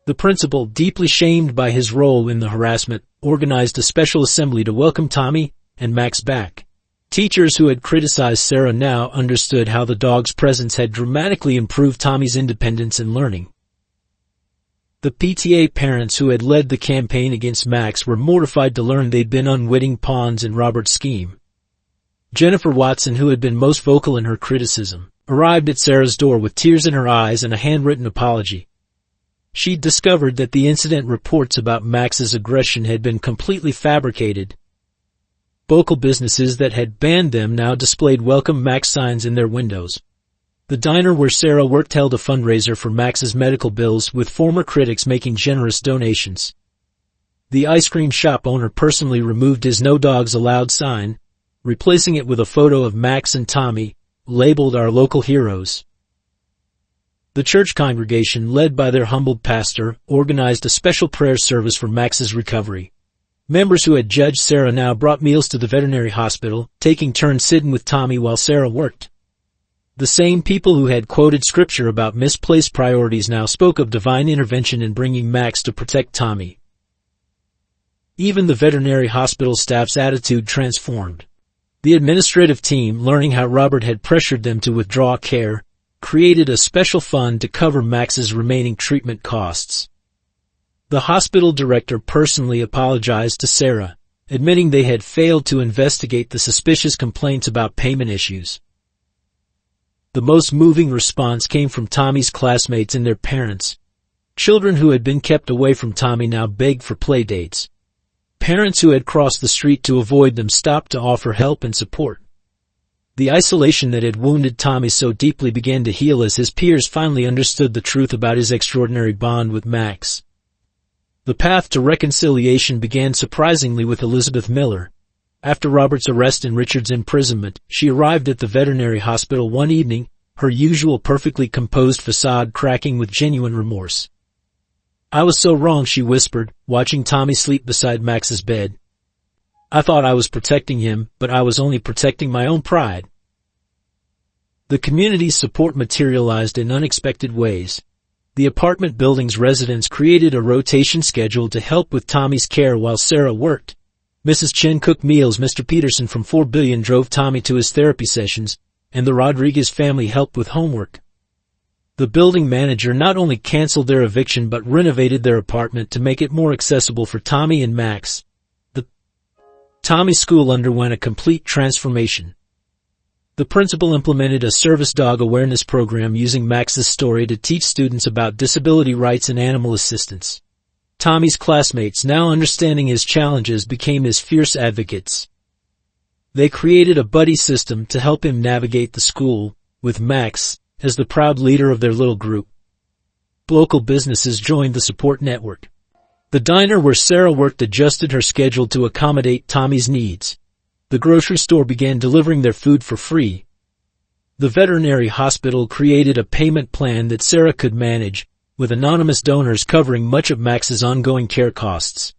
The principal, deeply shamed by his role in the harassment, organized a special assembly to welcome Tommy and Max back. Teachers who had criticized Sarah now understood how the dog's presence had dramatically improved Tommy's independence and learning. The PTA parents who had led the campaign against Max were mortified to learn they'd been unwitting pawns in Robert's scheme. Jennifer Watson, who had been most vocal in her criticism, arrived at Sarah's door with tears in her eyes and a handwritten apology. She'd discovered that the incident reports about Max's aggression had been completely fabricated. Local businesses that had banned them now displayed Welcome Max signs in their windows. The diner where Sarah worked held a fundraiser for Max's medical bills, with former critics making generous donations. The ice cream shop owner personally removed his "No Dogs Allowed" sign, replacing it with a photo of Max and Tommy, labeled "Our Local Heroes." The church congregation, led by their humbled pastor, organized a special prayer service for Max's recovery. Members who had judged Sarah now brought meals to the veterinary hospital, taking turns sitting with Tommy while Sarah worked. The same people who had quoted scripture about misplaced priorities now spoke of divine intervention in bringing Max to protect Tommy. Even the veterinary hospital staff's attitude transformed. The administrative team, learning how Robert had pressured them to withdraw care, created a special fund to cover Max's remaining treatment costs. The hospital director personally apologized to Sarah, admitting they had failed to investigate the suspicious complaints about payment issues. The most moving response came from Tommy's classmates and their parents. Children who had been kept away from Tommy now begged for play dates. Parents who had crossed the street to avoid them stopped to offer help and support. The isolation that had wounded Tommy so deeply began to heal as his peers finally understood the truth about his extraordinary bond with Max. The path to reconciliation began surprisingly with Elizabeth Miller. After Robert's arrest and Richard's imprisonment, she arrived at the veterinary hospital one evening, her usual perfectly composed facade cracking with genuine remorse. "I was so wrong," she whispered, watching Tommy sleep beside Max's bed. "I thought I was protecting him, but I was only protecting my own pride." The community's support materialized in unexpected ways. The apartment building's residents created a rotation schedule to help with Tommy's care while Sarah worked. Mrs. Chen cooked meals, Mr. Peterson from 4 Billion drove Tommy to his therapy sessions, and the Rodriguez family helped with homework. The building manager not only canceled their eviction but renovated their apartment to make it more accessible for Tommy and Max. The Tommy school underwent a complete transformation. The principal implemented a service dog awareness program using Max's story to teach students about disability rights and animal assistance. Tommy's classmates, now understanding his challenges, became his fierce advocates. They created a buddy system to help him navigate the school, with Max as the proud leader of their little group. Local businesses joined the support network. The diner where Sarah worked adjusted her schedule to accommodate Tommy's needs. The grocery store began delivering their food for free. The veterinary hospital created a payment plan that Sarah could manage, with anonymous donors covering much of Max's ongoing care costs.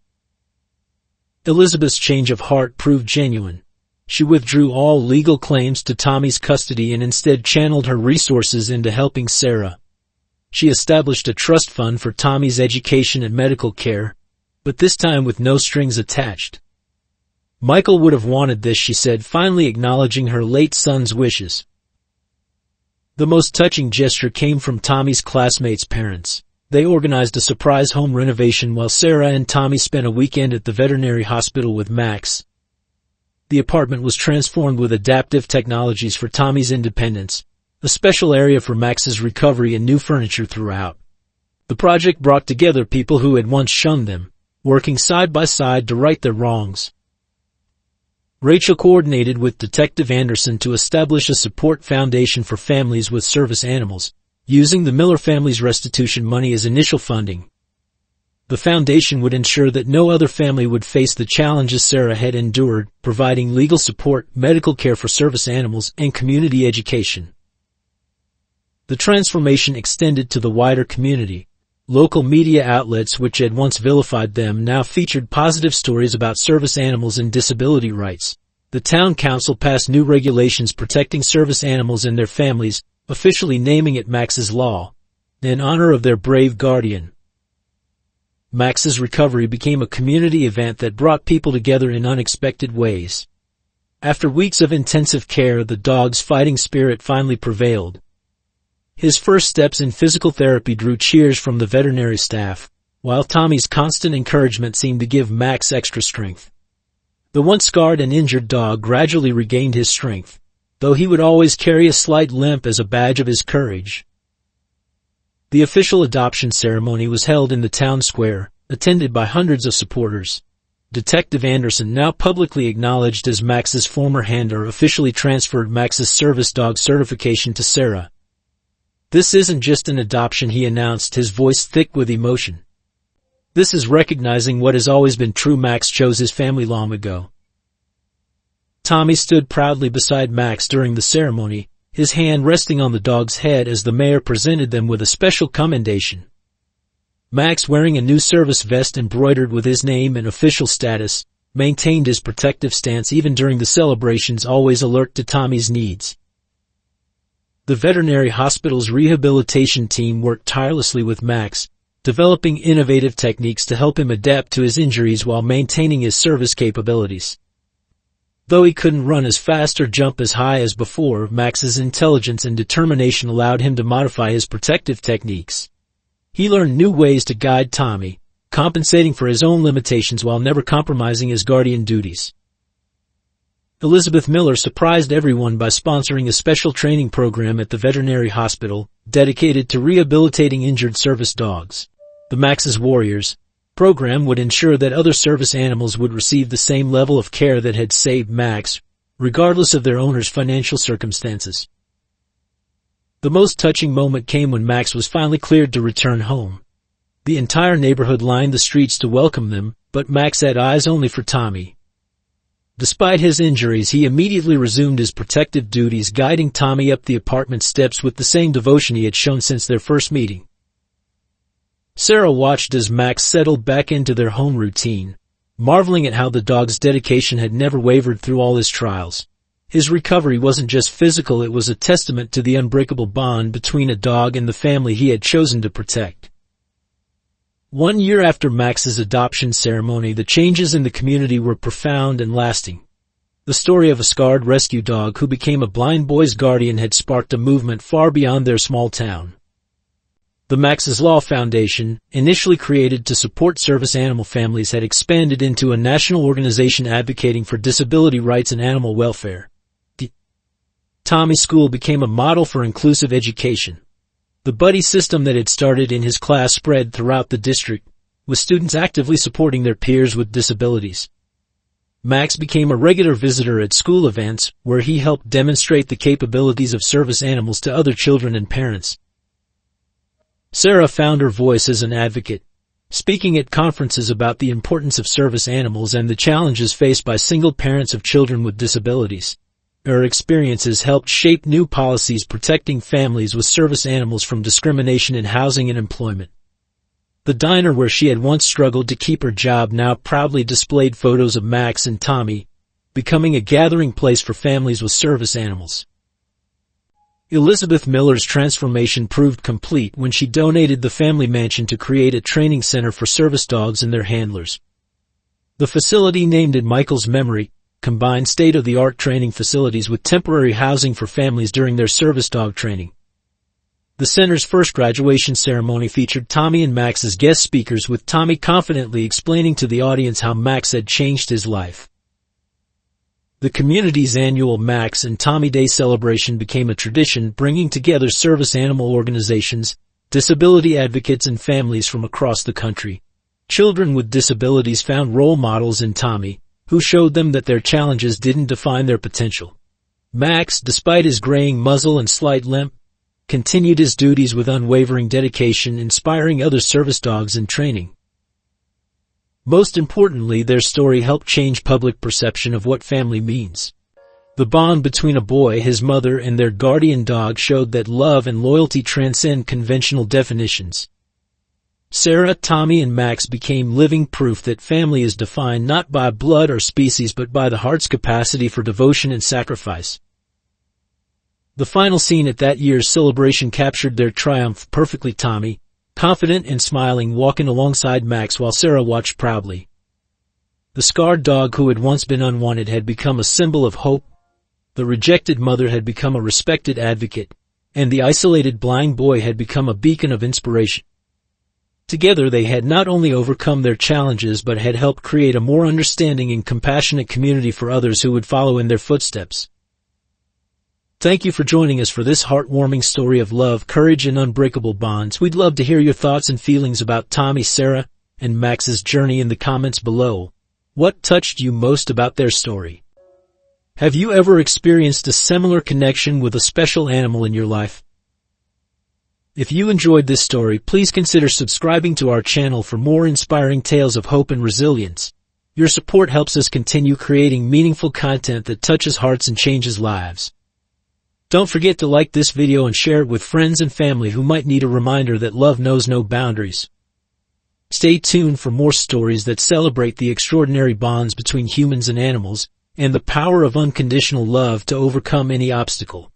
Elizabeth's change of heart proved genuine. She withdrew all legal claims to Tommy's custody and instead channeled her resources into helping Sarah. She established a trust fund for Tommy's education and medical care, but this time with no strings attached. "Michael would have wanted this," she said, finally acknowledging her late son's wishes. The most touching gesture came from Tommy's classmates' parents. They organized a surprise home renovation while Sarah and Tommy spent a weekend at the veterinary hospital with Max. The apartment was transformed with adaptive technologies for Tommy's independence, a special area for Max's recovery, and new furniture throughout. The project brought together people who had once shunned them, working side by side to right their wrongs. Rachel coordinated with Detective Anderson to establish a support foundation for families with service animals, using the Miller family's restitution money as initial funding. The foundation would ensure that no other family would face the challenges Sarah had endured, providing legal support, medical care for service animals, and community education. The transformation extended to the wider community. Local media outlets which had once vilified them now featured positive stories about service animals and disability rights. The town council passed new regulations protecting service animals and their families, officially naming it Max's Law, in honor of their brave guardian. Max's recovery became a community event that brought people together in unexpected ways. After weeks of intensive care, the dog's fighting spirit finally prevailed. His first steps in physical therapy drew cheers from the veterinary staff, while Tommy's constant encouragement seemed to give Max extra strength. The once scarred and injured dog gradually regained his strength, though he would always carry a slight limp as a badge of his courage. The official adoption ceremony was held in the town square, attended by hundreds of supporters. Detective Anderson, now publicly acknowledged as Max's former handler, officially transferred Max's service dog certification to Sarah. "This isn't just an adoption," he announced, his voice thick with emotion. "This is recognizing what has always been true. Max chose his family long ago." Tommy stood proudly beside Max during the ceremony, his hand resting on the dog's head as the mayor presented them with a special commendation. Max, wearing a new service vest embroidered with his name and official status, maintained his protective stance even during the celebrations, always alert to Tommy's needs. The veterinary hospital's rehabilitation team worked tirelessly with Max, developing innovative techniques to help him adapt to his injuries while maintaining his service capabilities. Though he couldn't run as fast or jump as high as before, Max's intelligence and determination allowed him to modify his protective techniques. He learned new ways to guide Tommy, compensating for his own limitations while never compromising his guardian duties. Elizabeth Miller surprised everyone by sponsoring a special training program at the veterinary hospital, dedicated to rehabilitating injured service dogs. The Max's Warriors program would ensure that other service animals would receive the same level of care that had saved Max, regardless of their owner's financial circumstances. The most touching moment came when Max was finally cleared to return home. The entire neighborhood lined the streets to welcome them, but Max had eyes only for Tommy. Despite his injuries, he immediately resumed his protective duties, guiding Tommy up the apartment steps with the same devotion he had shown since their first meeting. Sarah watched as Max settled back into their home routine, marveling at how the dog's dedication had never wavered through all his trials. His recovery wasn't just physical, it was a testament to the unbreakable bond between a dog and the family he had chosen to protect. 1 year after Max's adoption ceremony, the changes in the community were profound and lasting. The story of a scarred rescue dog who became a blind boy's guardian had sparked a movement far beyond their small town. The Max's Law Foundation, initially created to support service animal families, had expanded into a national organization advocating for disability rights and animal welfare. Tommy School became a model for inclusive education. The buddy system that had started in his class spread throughout the district, with students actively supporting their peers with disabilities. Max became a regular visitor at school events, where he helped demonstrate the capabilities of service animals to other children and parents. Sarah found her voice as an advocate, speaking at conferences about the importance of service animals and the challenges faced by single parents of children with disabilities. Her experiences helped shape new policies protecting families with service animals from discrimination in housing and employment. The diner where she had once struggled to keep her job now proudly displayed photos of Max and Tommy, becoming a gathering place for families with service animals. Elizabeth Miller's transformation proved complete when she donated the family mansion to create a training center for service dogs and their handlers. The facility, named in Michael's memory, combined state-of-the-art training facilities with temporary housing for families during their service dog training. The center's first graduation ceremony featured Tommy and Max as guest speakers, with Tommy confidently explaining to the audience how Max had changed his life. The community's annual Max and Tommy Day celebration became a tradition, bringing together service animal organizations, disability advocates, and families from across the country. Children with disabilities found role models in Tommy, who showed them that their challenges didn't define their potential. Max, despite his graying muzzle and slight limp, continued his duties with unwavering dedication, inspiring other service dogs in training. Most importantly, their story helped change public perception of what family means. The bond between a boy, his mother, and their guardian dog showed that love and loyalty transcend conventional definitions. Sarah, Tommy, and Max became living proof that family is defined not by blood or species but by the heart's capacity for devotion and sacrifice. The final scene at that year's celebration captured their triumph perfectly. Tommy, confident and smiling, walking alongside Max while Sarah watched proudly. The scarred dog who had once been unwanted had become a symbol of hope, the rejected mother had become a respected advocate, and the isolated blind boy had become a beacon of inspiration. Together they had not only overcome their challenges but had helped create a more understanding and compassionate community for others who would follow in their footsteps. Thank you for joining us for this heartwarming story of love, courage, and unbreakable bonds. We'd love to hear your thoughts and feelings about Tommy, Sarah, and Max's journey in the comments below. What touched you most about their story? Have you ever experienced a similar connection with a special animal in your life? If you enjoyed this story, please consider subscribing to our channel for more inspiring tales of hope and resilience. Your support helps us continue creating meaningful content that touches hearts and changes lives. Don't forget to like this video and share it with friends and family who might need a reminder that love knows no boundaries. Stay tuned for more stories that celebrate the extraordinary bonds between humans and animals, and the power of unconditional love to overcome any obstacle.